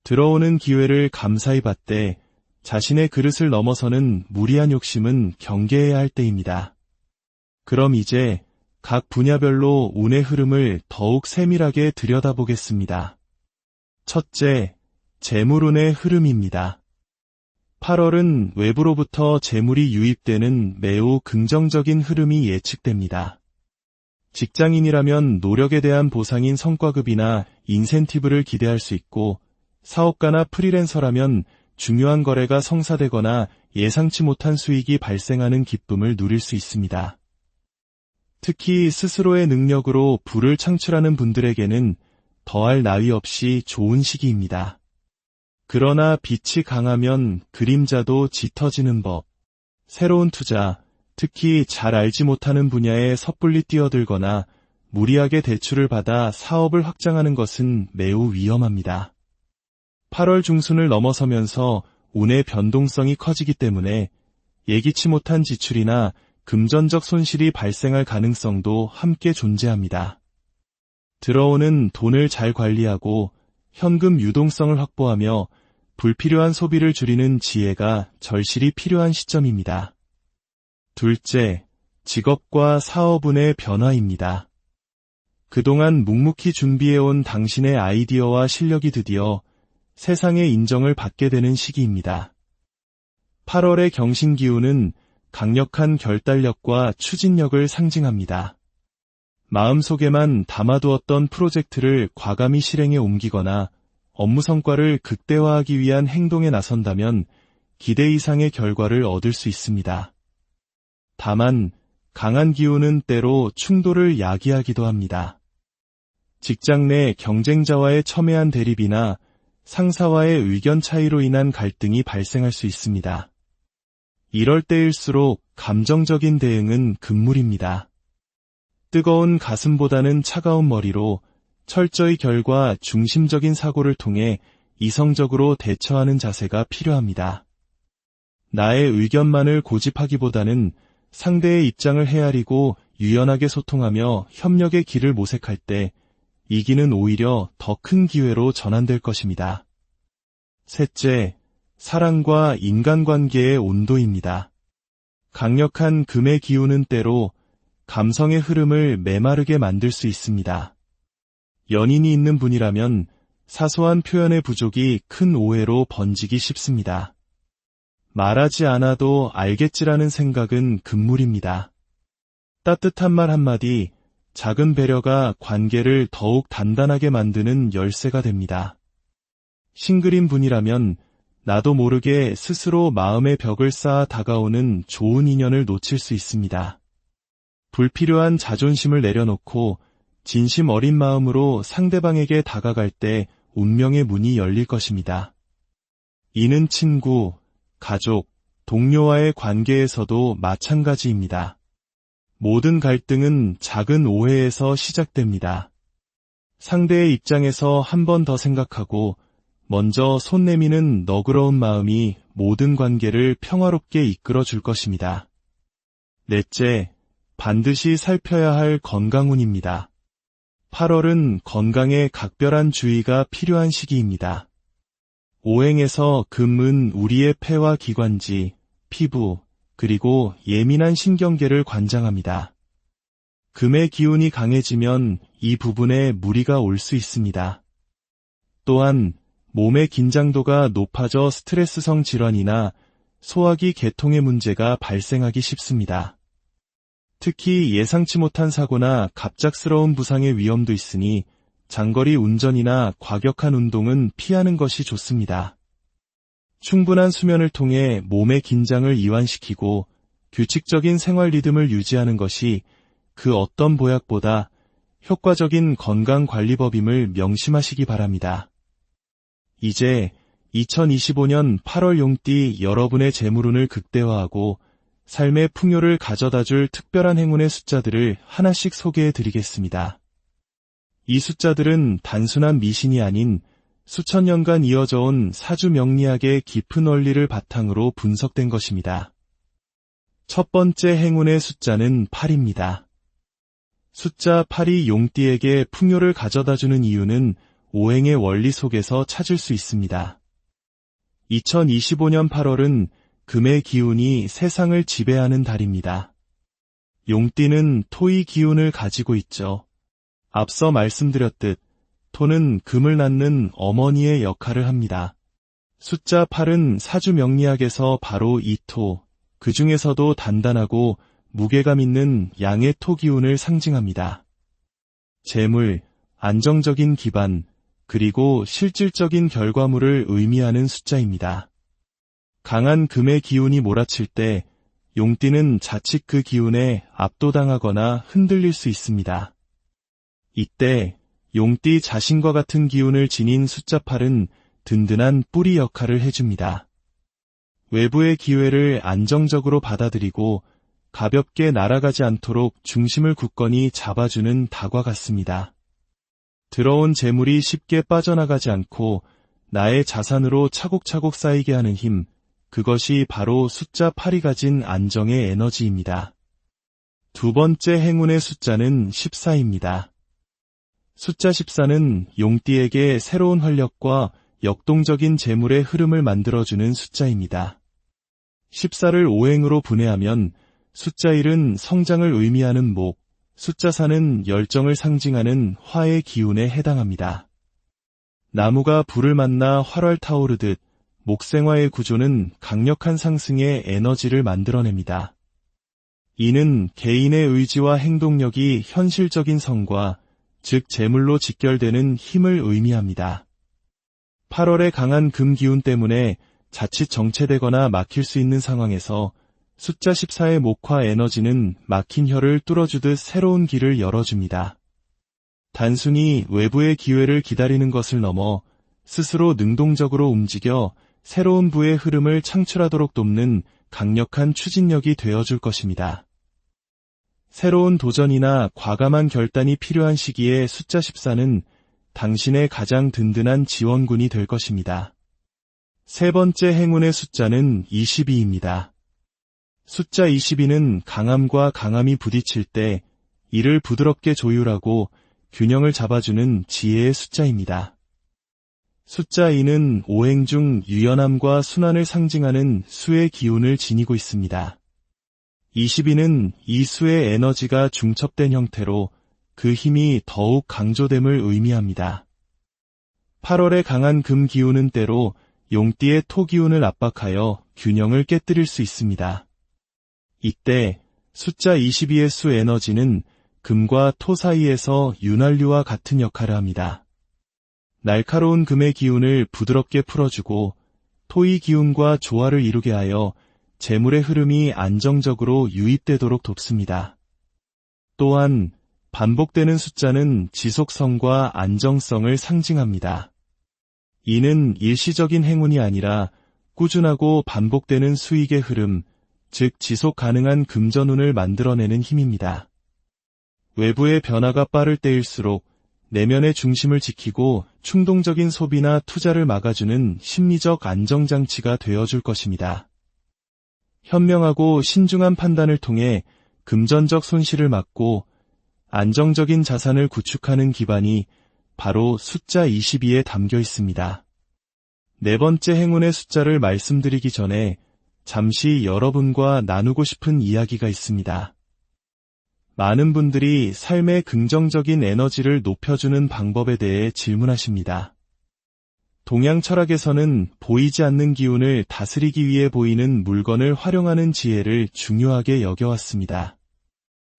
들어오는 기회를 감사히 받되 자신의 그릇을 넘어서는 무리한 욕심은 경계해야 할 때입니다. 그럼 이제 각 분야별로 운의 흐름을 더욱 세밀하게 들여다보겠습니다. 첫째, 재물운의 흐름입니다. 8월은 외부로부터 재물이 유입되는 매우 긍정적인 흐름이 예측됩니다. 직장인이라면 노력에 대한 보상인 성과급이나 인센티브를 기대할 수 있고, 사업가나 프리랜서라면 중요한 거래가 성사되거나 예상치 못한 수익이 발생하는 기쁨을 누릴 수 있습니다. 특히 스스로의 능력으로 부를 창출하는 분들에게는 더할 나위 없이 좋은 시기입니다. 그러나 빛이 강하면 그림자도 짙어지는 법. 새로운 투자, 특히 잘 알지 못하는 분야에 섣불리 뛰어들거나 무리하게 대출을 받아 사업을 확장하는 것은 매우 위험합니다. 8월 중순을 넘어서면서 운의 변동성이 커지기 때문에 예기치 못한 지출이나 금전적 손실이 발생할 가능성도 함께 존재합니다. 들어오는 돈을 잘 관리하고 현금 유동성을 확보하며 불필요한 소비를 줄이는 지혜가 절실히 필요한 시점입니다. 둘째, 직업과 사업운의 변화입니다. 그동안 묵묵히 준비해온 당신의 아이디어와 실력이 드디어 세상의 인정을 받게 되는 시기입니다. 8월의 경신기운은 강력한 결단력과 추진력을 상징합니다. 마음속에만 담아두었던 프로젝트를 과감히 실행에 옮기거나 업무 성과를 극대화하기 위한 행동에 나선다면 기대 이상의 결과를 얻을 수 있습니다. 다만 강한 기운은 때로 충돌을 야기하기도 합니다. 직장 내 경쟁자와의 첨예한 대립이나 상사와의 의견 차이로 인한 갈등이 발생할 수 있습니다. 이럴 때일수록 감정적인 대응은 금물입니다. 뜨거운 가슴보다는 차가운 머리로 철저히 결과 중심적인 사고를 통해 이성적으로 대처하는 자세가 필요합니다. 나의 의견만을 고집하기보다는 상대의 입장을 헤아리고 유연하게 소통하며 협력의 길을 모색할 때 이기는 오히려 더 큰 기회로 전환될 것입니다. 셋째, 사랑과 인간관계의 온도입니다. 강력한 금의 기운은 때로 감성의 흐름을 메마르게 만들 수 있습니다. 연인이 있는 분이라면 사소한 표현의 부족이 큰 오해로 번지기 쉽습니다. 말하지 않아도 알겠지라는 생각은 금물입니다. 따뜻한 말 한마디, 작은 배려가 관계를 더욱 단단하게 만드는 열쇠가 됩니다. 싱글인 분이라면 나도 모르게 스스로 마음의 벽을 쌓아 다가오는 좋은 인연을 놓칠 수 있습니다. 불필요한 자존심을 내려놓고 진심 어린 마음으로 상대방에게 다가갈 때 운명의 문이 열릴 것입니다. 이는 친구, 가족, 동료와의 관계에서도 마찬가지입니다. 모든 갈등은 작은 오해에서 시작됩니다. 상대의 입장에서 한 번 더 생각하고 먼저 손 내미는 너그러운 마음이 모든 관계를 평화롭게 이끌어 줄 것입니다. 넷째, 반드시 살펴야 할 건강운입니다. 8월은 건강에 각별한 주의가 필요한 시기입니다. 오행에서 금은 우리의 폐와 기관지, 피부, 그리고 예민한 신경계를 관장합니다. 금의 기운이 강해지면 이 부분에 무리가 올 수 있습니다. 또한 몸의 긴장도가 높아져 스트레스성 질환이나 소화기 계통의 문제가 발생하기 쉽습니다. 특히 예상치 못한 사고나 갑작스러운 부상의 위험도 있으니 장거리 운전이나 과격한 운동은 피하는 것이 좋습니다. 충분한 수면을 통해 몸의 긴장을 이완시키고 규칙적인 생활 리듬을 유지하는 것이 그 어떤 보약보다 효과적인 건강관리법임을 명심하시기 바랍니다. 이제 2025년 8월 용띠 여러분의 재물운을 극대화하고 삶의 풍요를 가져다줄 특별한 행운의 숫자들을 하나씩 소개해 드리겠습니다. 이 숫자들은 단순한 미신이 아닌 수천 년간 이어져 온 사주 명리학의 깊은 원리를 바탕으로 분석된 것입니다. 첫 번째 행운의 숫자는 8입니다. 숫자 8이 용띠에게 풍요를 가져다주는 이유는 오행의 원리 속에서 찾을 수 있습니다. 2025년 8월은 금의 기운이 세상을 지배하는 달입니다. 용띠는 토의 기운을 가지고 있죠. 앞서 말씀드렸듯 토는 금을 낳는 어머니의 역할을 합니다. 숫자 8은 사주 명리학에서 바로 이 토, 그 중에서도 단단하고 무게감 있는 양의 토 기운을 상징합니다. 재물, 안정적인 기반, 그리고 실질적인 결과물을 의미하는 숫자입니다. 강한 금의 기운이 몰아칠 때 용띠는 자칫 그 기운에 압도당하거나 흔들릴 수 있습니다. 이때 용띠 자신과 같은 기운을 지닌 숫자 8은 든든한 뿌리 역할을 해줍니다. 외부의 기회를 안정적으로 받아들이고 가볍게 날아가지 않도록 중심을 굳건히 잡아주는 닭과 같습니다. 들어온 재물이 쉽게 빠져나가지 않고 나의 자산으로 차곡차곡 쌓이게 하는 힘, 그것이 바로 숫자 8이 가진 안정의 에너지입니다. 두 번째 행운의 숫자는 14입니다. 숫자 14는 용띠에게 새로운 활력과 역동적인 재물의 흐름을 만들어주는 숫자입니다. 14를 오행으로 분해하면 숫자 1은 성장을 의미하는 목, 숫자 4는 열정을 상징하는 화의 기운에 해당합니다. 나무가 불을 만나 활활 타오르듯 목생화의 구조는 강력한 상승의 에너지를 만들어냅니다. 이는 개인의 의지와 행동력이 현실적인 성과, 즉 재물로 직결되는 힘을 의미합니다. 8월의 강한 금 기운 때문에 자칫 정체되거나 막힐 수 있는 상황에서 숫자 14의 목화 에너지는 막힌 혀를 뚫어주듯 새로운 길을 열어줍니다. 단순히 외부의 기회를 기다리는 것을 넘어 스스로 능동적으로 움직여 새로운 부의 흐름을 창출하도록 돕는 강력한 추진력이 되어줄 것입니다. 새로운 도전이나 과감한 결단이 필요한 시기에 숫자 14는 당신의 가장 든든한 지원군이 될 것입니다. 세 번째 행운의 숫자는 22입니다. 숫자 22는 강함과 강함이 부딪힐 때 이를 부드럽게 조율하고 균형을 잡아주는 지혜의 숫자입니다. 숫자 2는 오행 중 유연함과 순환을 상징하는 수의 기운을 지니고 있습니다. 22는 이 수의 에너지가 중첩된 형태로 그 힘이 더욱 강조됨을 의미합니다. 8월의 강한 금 기운은 때로 용띠의 토 기운을 압박하여 균형을 깨뜨릴 수 있습니다. 이때 숫자 22의 수 에너지는 금과 토 사이에서 윤활유와 같은 역할을 합니다. 날카로운 금의 기운을 부드럽게 풀어주고 토의 기운과 조화를 이루게 하여 재물의 흐름이 안정적으로 유입되도록 돕습니다. 또한 반복되는 숫자는 지속성과 안정성을 상징합니다. 이는 일시적인 행운이 아니라 꾸준하고 반복되는 수익의 흐름, 즉 지속 가능한 금전운을 만들어내는 힘입니다. 외부의 변화가 빠를 때일수록 내면의 중심을 지키고 충동적인 소비나 투자를 막아주는 심리적 안정장치가 되어줄 것입니다. 현명하고 신중한 판단을 통해 금전적 손실을 막고 안정적인 자산을 구축하는 기반이 바로 숫자 22에 담겨 있습니다. 네 번째 행운의 숫자를 말씀드리기 전에 잠시 여러분과 나누고 싶은 이야기가 있습니다. 많은 분들이 삶의 긍정적인 에너지를 높여주는 방법에 대해 질문하십니다. 동양 철학에서는 보이지 않는 기운을 다스리기 위해 보이는 물건을 활용하는 지혜를 중요하게 여겨왔습니다.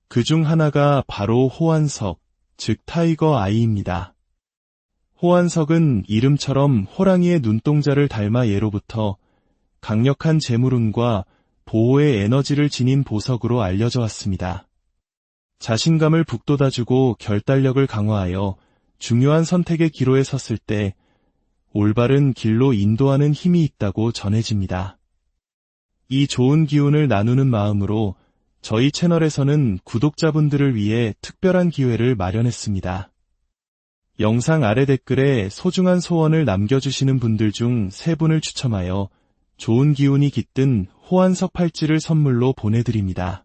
그중 하나가 바로 호환석, 즉 타이거 아이입니다. 호환석은 이름처럼 호랑이의 눈동자를 닮아 예로부터 강력한 재물운과 보호의 에너지를 지닌 보석으로 알려져 왔습니다. 자신감을 북돋아주고 결단력을 강화하여 중요한 선택의 기로에 섰을 때 올바른 길로 인도하는 힘이 있다고 전해집니다. 이 좋은 기운을 나누는 마음으로 저희 채널에서는 구독자분들을 위해 특별한 기회를 마련했습니다. 영상 아래 댓글에 소중한 소원을 남겨주시는 분들 중 3분을 추첨하여 좋은 기운이 깃든 호환석 팔찌를 선물로 보내드립니다.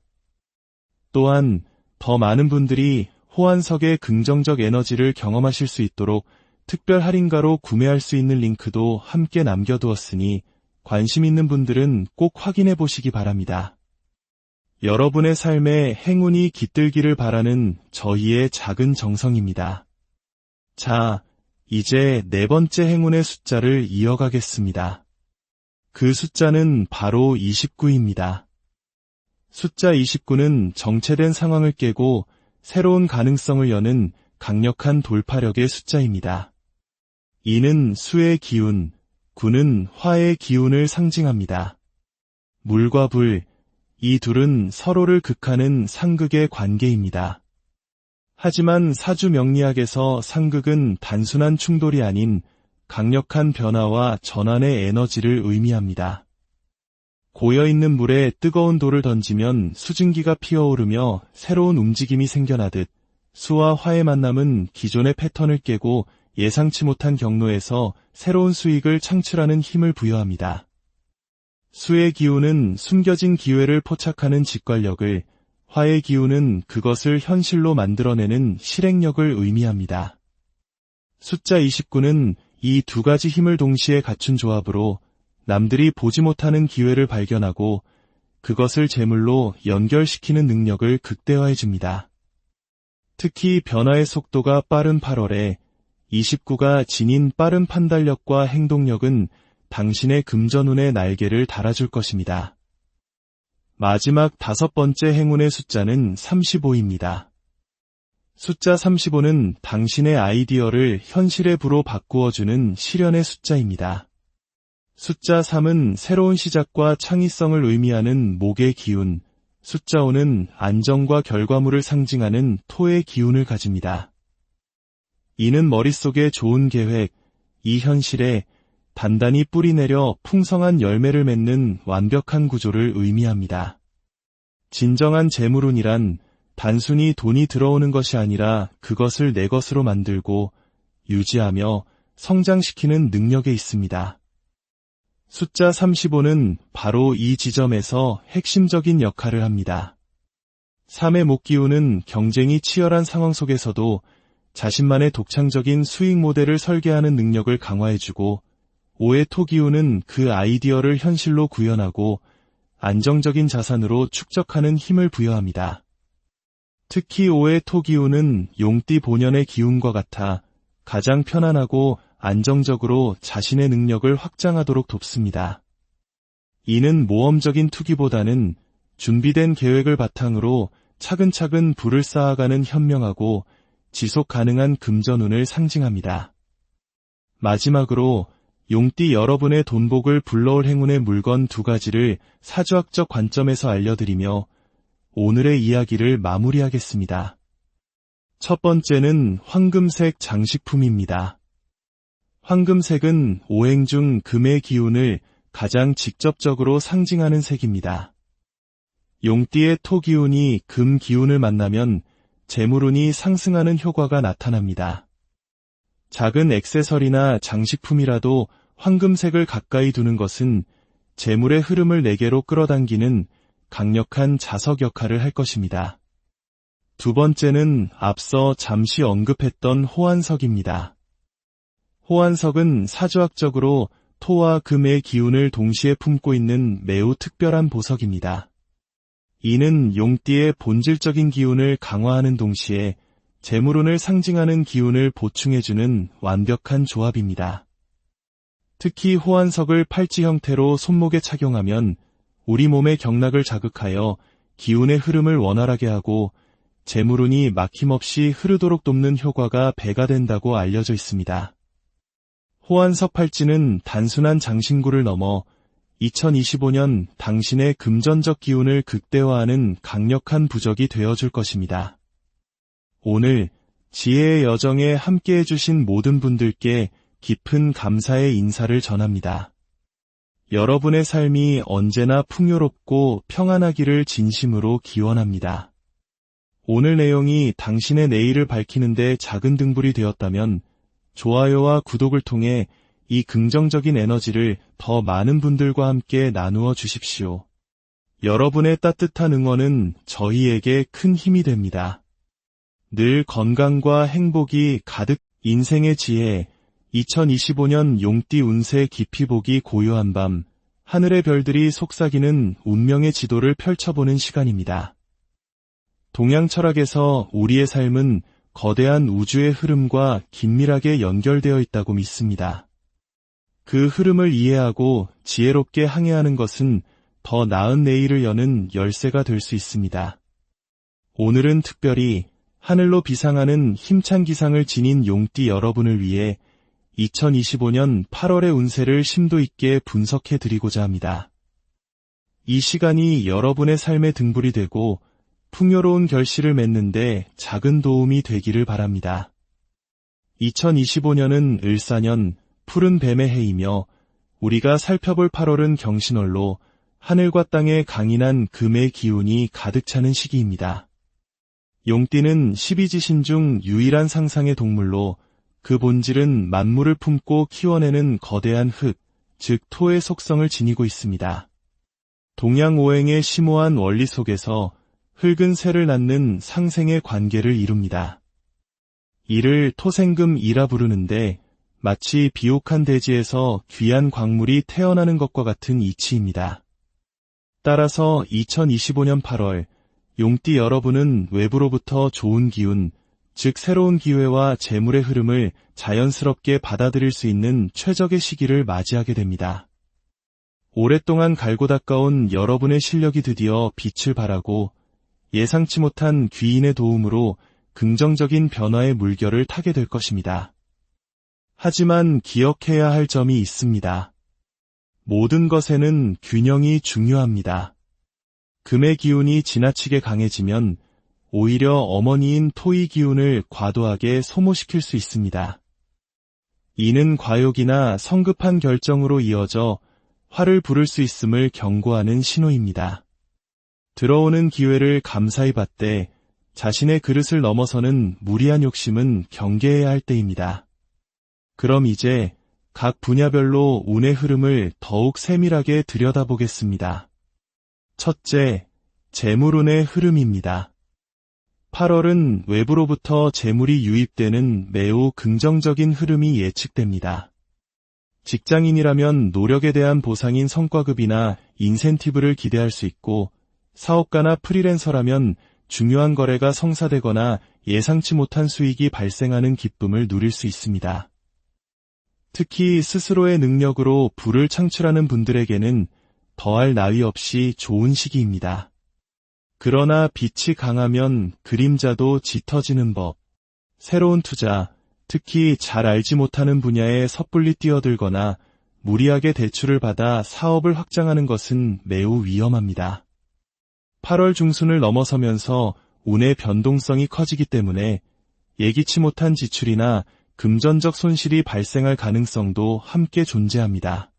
또한 더 많은 분들이 호환석의 긍정적 에너지를 경험하실 수 있도록 특별 할인가로 구매할 수 있는 링크도 함께 남겨두었으니 관심 있는 분들은 꼭 확인해 보시기 바랍니다. 여러분의 삶에 행운이 깃들기를 바라는 저희의 작은 정성입니다. 자, 이제 네 번째 행운의 숫자를 이어가겠습니다. 그 숫자는 바로 29입니다. 숫자 29는 정체된 상황을 깨고 새로운 가능성을 여는 강력한 돌파력의 숫자입니다. 이는 수의 기운, 9는 화의 기운을 상징합니다. 물과 불, 이 둘은 서로를 극하는 상극의 관계입니다. 하지만 사주 명리학에서 상극은 단순한 충돌이 아닌 강력한 변화와 전환의 에너지를 의미합니다. 고여있는 물에 뜨거운 돌을 던지면 수증기가 피어오르며 새로운 움직임이 생겨나듯 수와 화의 만남은 기존의 패턴을 깨고 예상치 못한 경로에서 새로운 수익을 창출하는 힘을 부여합니다. 수의 기운은 숨겨진 기회를 포착하는 직관력을, 화의 기운은 그것을 현실로 만들어내는 실행력을 의미합니다. 숫자 29는 이 두 가지 힘을 동시에 갖춘 조합으로 남들이 보지 못하는 기회를 발견하고 그것을 재물로 연결시키는 능력을 극대화해줍니다. 특히 변화의 속도가 빠른 8월에 29가 지닌 빠른 판단력과 행동력은 당신의 금전운의 날개를 달아줄 것입니다. 마지막 5번째 행운의 숫자는 35입니다. 숫자 35는 당신의 아이디어를 현실의 부로 바꾸어주는 실현의 숫자입니다. 숫자 3은 새로운 시작과 창의성을 의미하는 목의 기운, 숫자 5는 안정과 결과물을 상징하는 토의 기운을 가집니다. 이는 머릿속에 좋은 계획, 이 현실에 단단히 뿌리내려 풍성한 열매를 맺는 완벽한 구조를 의미합니다. 진정한 재물운이란 단순히 돈이 들어오는 것이 아니라 그것을 내 것으로 만들고 유지하며 성장시키는 능력에 있습니다. 숫자 35는 바로 이 지점에서 핵심적인 역할을 합니다. 3의 목기운은 경쟁이 치열한 상황 속에서도 자신만의 독창적인 수익 모델을 설계하는 능력을 강화해주고 5의 토기운은 그 아이디어를 현실로 구현하고 안정적인 자산으로 축적하는 힘을 부여합니다. 특히 5의 토기운은 용띠 본연의 기운과 같아 가장 편안하고 안정적으로 자신의 능력을 확장하도록 돕습니다. 이는 모험적인 투기보다는 준비된 계획을 바탕으로 차근차근 부를 쌓아가는 현명하고 지속 가능한 금전운을 상징합니다. 마지막으로 용띠 여러분의 돈복을 불러올 행운의 물건 2가지를 사주학적 관점에서 알려드리며 오늘의 이야기를 마무리하겠습니다. 첫 번째는 황금색 장식품입니다. 황금색은 오행 중 금의 기운을 가장 직접적으로 상징하는 색입니다. 용띠의 토 기운이 금 기운을 만나면 재물운이 상승하는 효과가 나타납니다. 작은 액세서리나 장식품이라도 황금색을 가까이 두는 것은 재물의 흐름을 내게로 끌어당기는 강력한 자석 역할을 할 것입니다. 두 번째는 앞서 잠시 언급했던 호환석입니다. 호환석은 사주학적으로 토와 금의 기운을 동시에 품고 있는 매우 특별한 보석입니다. 이는 용띠의 본질적인 기운을 강화하는 동시에 재물운을 상징하는 기운을 보충해주는 완벽한 조합입니다. 특히 호환석을 팔찌 형태로 손목에 착용하면 우리 몸의 경락을 자극하여 기운의 흐름을 원활하게 하고 재물운이 막힘없이 흐르도록 돕는 효과가 배가 된다고 알려져 있습니다. 호환석 팔찌는 단순한 장신구를 넘어 2025년 당신의 금전적 기운을 극대화하는 강력한 부적이 되어줄 것입니다. 오늘 지혜의 여정에 함께해 주신 모든 분들께 깊은 감사의 인사를 전합니다. 여러분의 삶이 언제나 풍요롭고 평안하기를 진심으로 기원합니다. 오늘 내용이 당신의 내일을 밝히는 데 작은 등불이 되었다면 좋아요와 구독을 통해 이 긍정적인 에너지를 더 많은 분들과 함께 나누어 주십시오. 여러분의 따뜻한 응원은 저희에게 큰 힘이 됩니다. 늘 건강과 행복이 가득 인생의 지혜 2025년 용띠 운세 깊이 보기 고요한 밤 하늘의 별들이 속삭이는 운명의 지도를 펼쳐보는 시간입니다. 동양 철학에서 우리의 삶은 거대한 우주의 흐름과 긴밀하게 연결되어 있다고 믿습니다. 그 흐름을 이해하고 지혜롭게 항해하는 것은 더 나은 내일을 여는 열쇠가 될 수 있습니다. 오늘은 특별히 하늘로 비상하는 힘찬 기상을 지닌 용띠 여러분을 위해 2025년 8월의 운세를 심도 있게 분석해 드리고자 합니다. 이 시간이 여러분의 삶의 등불이 되고 풍요로운 결실을 맺는데 작은 도움이 되기를 바랍니다. 2025년은 을사년 푸른 뱀의 해이며 우리가 살펴볼 8월은 경신월로 하늘과 땅의 강인한 금의 기운이 가득 차는 시기입니다. 용띠는 12지신 중 유일한 상상의 동물로 그 본질은 만물을 품고 키워내는 거대한 흙, 즉 토의 속성을 지니고 있습니다. 동양 오행의 심오한 원리 속에서 흙은 새를 낳는 상생의 관계를 이룹니다. 이를 토생금이라 부르는데 마치 비옥한 대지에서 귀한 광물이 태어나는 것과 같은 이치입니다. 따라서 2025년 8월 용띠 여러분은 외부로부터 좋은 기운, 즉 새로운 기회와 재물의 흐름을 자연스럽게 받아들일 수 있는 최적의 시기를 맞이하게 됩니다. 오랫동안 갈고 닦아온 여러분의 실력이 드디어 빛을 발하고 예상치 못한 귀인의 도움으로 긍정적인 변화의 물결을 타게 될 것입니다. 하지만 기억해야 할 점이 있습니다. 모든 것에는 균형이 중요합니다. 금의 기운이 지나치게 강해지면 오히려 어머니인 토의 기운을 과도하게 소모시킬 수 있습니다. 이는 과욕이나 성급한 결정으로 이어져 화를 부를 수 있음을 경고하는 신호입니다. 들어오는 기회를 감사히 받되 자신의 그릇을 넘어서는 무리한 욕심은 경계해야 할 때입니다. 그럼 이제 각 분야별로 운의 흐름을 더욱 세밀하게 들여다보겠습니다. 첫째, 재물운의 흐름입니다. 8월은 외부로부터 재물이 유입되는 매우 긍정적인 흐름이 예측됩니다. 직장인이라면 노력에 대한 보상인 성과급이나 인센티브를 기대할 수 있고 사업가나 프리랜서라면 중요한 거래가 성사되거나 예상치 못한 수익이 발생하는 기쁨을 누릴 수 있습니다. 특히 스스로의 능력으로 부를 창출하는 분들에게는 더할 나위 없이 좋은 시기입니다. 그러나 빛이 강하면 그림자도 짙어지는 법. 새로운 투자, 특히 잘 알지 못하는 분야에 섣불리 뛰어들거나 무리하게 대출을 받아 사업을 확장하는 것은 매우 위험합니다. 8월 중순을 넘어서면서 운의 변동성이 커지기 때문에 예기치 못한 지출이나 금전적 손실이 발생할 가능성도 함께 존재합니다.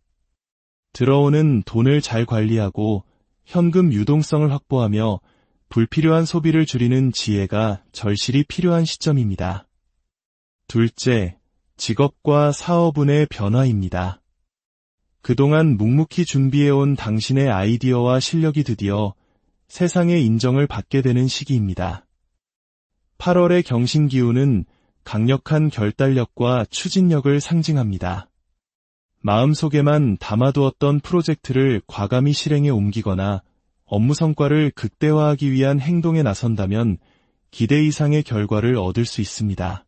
들어오는 돈을 잘 관리하고 현금 유동성을 확보하며 불필요한 소비를 줄이는 지혜가 절실히 필요한 시점입니다. 둘째, 직업과 사업운의 변화입니다. 그동안 묵묵히 준비해온 당신의 아이디어와 실력이 드디어 세상의 인정을 받게 되는 시기입니다. 8월의 경신기운은 강력한 결단력과 추진력을 상징합니다. 마음속에만 담아두었던 프로젝트를 과감히 실행에 옮기거나 업무 성과를 극대화하기 위한 행동에 나선다면 기대 이상의 결과를 얻을 수 있습니다.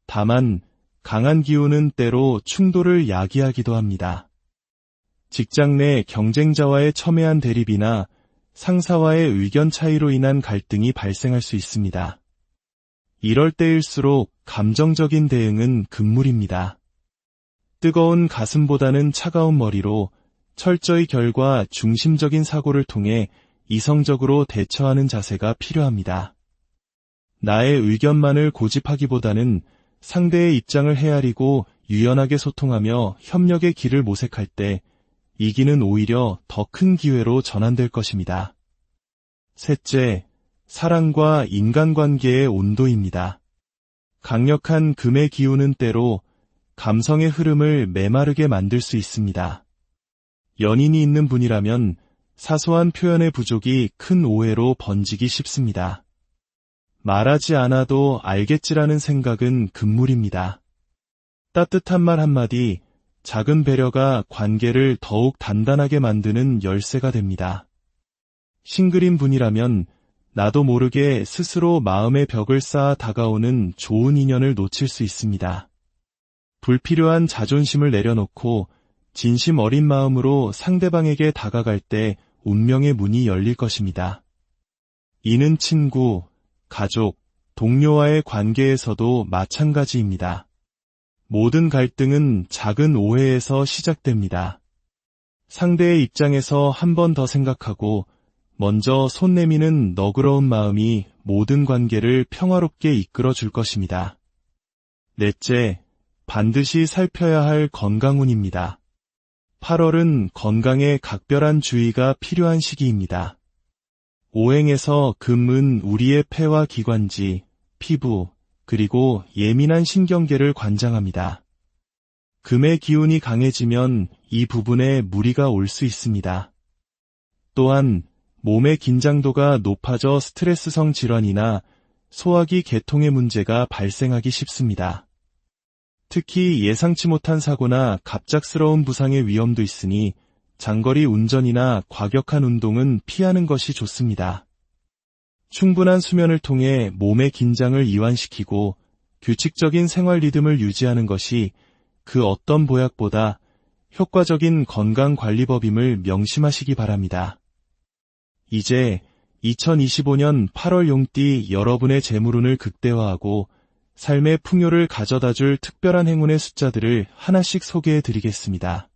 다만 강한 기운은 때로 충돌을 야기하기도 합니다. 직장 내 경쟁자와의 첨예한 대립이나 상사와의 의견 차이로 인한 갈등이 발생할 수 있습니다. 이럴 때일수록 감정적인 대응은 금물입니다. 뜨거운 가슴보다는 차가운 머리로 철저히 결과 중심적인 사고를 통해 이성적으로 대처하는 자세가 필요합니다. 나의 의견만을 고집하기보다는 상대의 입장을 헤아리고 유연하게 소통하며 협력의 길을 모색할 때 이기는 오히려 더 큰 기회로 전환될 것입니다. 셋째, 사랑과 인간관계의 온도입니다. 강력한 금의 기운은 때로 감성의 흐름을 메마르게 만들 수 있습니다. 연인이 있는 분이라면 사소한 표현의 부족이 큰 오해로 번지기 쉽습니다. 말하지 않아도 알겠지라는 생각은 금물입니다. 따뜻한 말 한마디, 작은 배려가 관계를 더욱 단단하게 만드는 열쇠가 됩니다. 싱글인 분이라면 나도 모르게 스스로 마음의 벽을 쌓아 다가오는 좋은 인연을 놓칠 수 있습니다. 불필요한 자존심을 내려놓고 진심 어린 마음으로 상대방에게 다가갈 때 운명의 문이 열릴 것입니다. 이는 친구, 가족, 동료와의 관계에서도 마찬가지입니다. 모든 갈등은 작은 오해에서 시작됩니다. 상대의 입장에서 한 번 더 생각하고 먼저 손 내미는 너그러운 마음이 모든 관계를 평화롭게 이끌어 줄 것입니다. 넷째, 반드시 살펴야 할 건강운입니다. 8월은 건강에 각별한 주의가 필요한 시기입니다. 오행에서 금은 우리의 폐와 기관지, 피부, 그리고 예민한 신경계를 관장합니다. 금의 기운이 강해지면 이 부분에 무리가 올 수 있습니다. 또한 몸의 긴장도가 높아져 스트레스성 질환이나 소화기 계통의 문제가 발생하기 쉽습니다. 특히 예상치 못한 사고나 갑작스러운 부상의 위험도 있으니 장거리 운전이나 과격한 운동은 피하는 것이 좋습니다. 충분한 수면을 통해 몸의 긴장을 이완시키고 규칙적인 생활 리듬을 유지하는 것이 그 어떤 보약보다 효과적인 건강관리법임을 명심하시기 바랍니다. 이제 2025년 8월 용띠 여러분의 재물운을 극대화하고 삶의 풍요를 가져다줄 특별한 행운의 숫자들을 하나씩 소개해 드리겠습니다.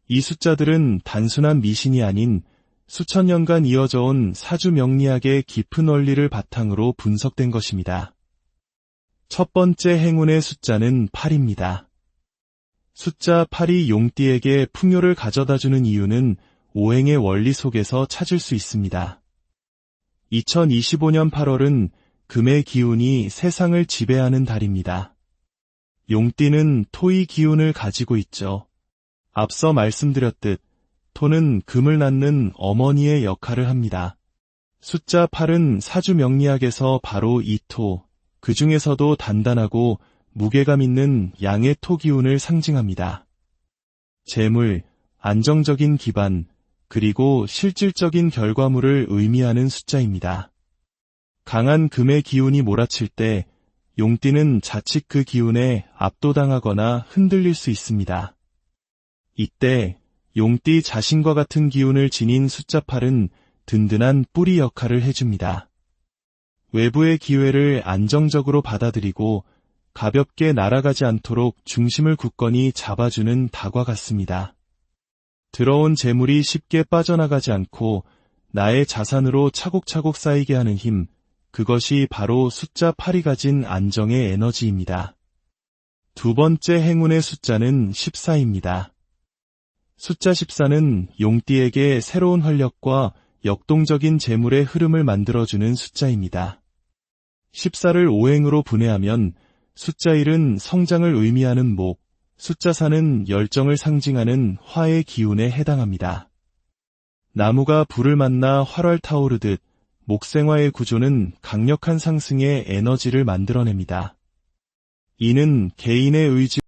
이 숫자들은 단순한 미신이 아닌 수천 년간 이어져온 사주 명리학의 깊은 원리를 바탕으로 분석된 것입니다. 첫 번째 행운의 숫자는 8입니다. 숫자 8이 용띠에게 풍요를 가져다주는 이유는 오행의 원리 속에서 찾을 수 있습니다. 2025년 8월은 금의 기운이 세상을 지배하는 달입니다. 용띠는 토의 기운을 가지고 있죠. 앞서 말씀드렸듯 토는 금을 낳는 어머니의 역할을 합니다. 숫자 8은 사주 명리학에서 바로 이 토, 그 중에서도 단단하고 무게감 있는 양의 토 기운을 상징합니다. 재물, 안정적인 기반, 그리고 실질적인 결과물을 의미하는 숫자입니다. 강한 금의 기운이 몰아칠 때 용띠는 자칫 그 기운에 압도당하거나 흔들릴 수 있습니다. 이때 용띠 자신과 같은 기운을 지닌 숫자 8은 든든한 뿌리 역할을 해줍니다. 외부의 기회를 안정적으로 받아들이고 가볍게 날아가지 않도록 중심을 굳건히 잡아주는 닭과 같습니다. 들어온 재물이 쉽게 빠져나가지 않고 나의 자산으로 차곡차곡 쌓이게 하는 힘, 그것이 바로 숫자 8이 가진 안정의 에너지입니다. 두 번째 행운의 숫자는 14입니다. 숫자 14는 용띠에게 새로운 활력과 역동적인 재물의 흐름을 만들어주는 숫자입니다. 14를 오행으로 분해하면 숫자 1은 성장을 의미하는 목, 숫자 4는 열정을 상징하는 화의 기운에 해당합니다. 나무가 불을 만나 활활 타오르듯 목생화의 구조는 강력한 상승의 에너지를 만들어냅니다. 이는 개인의 의지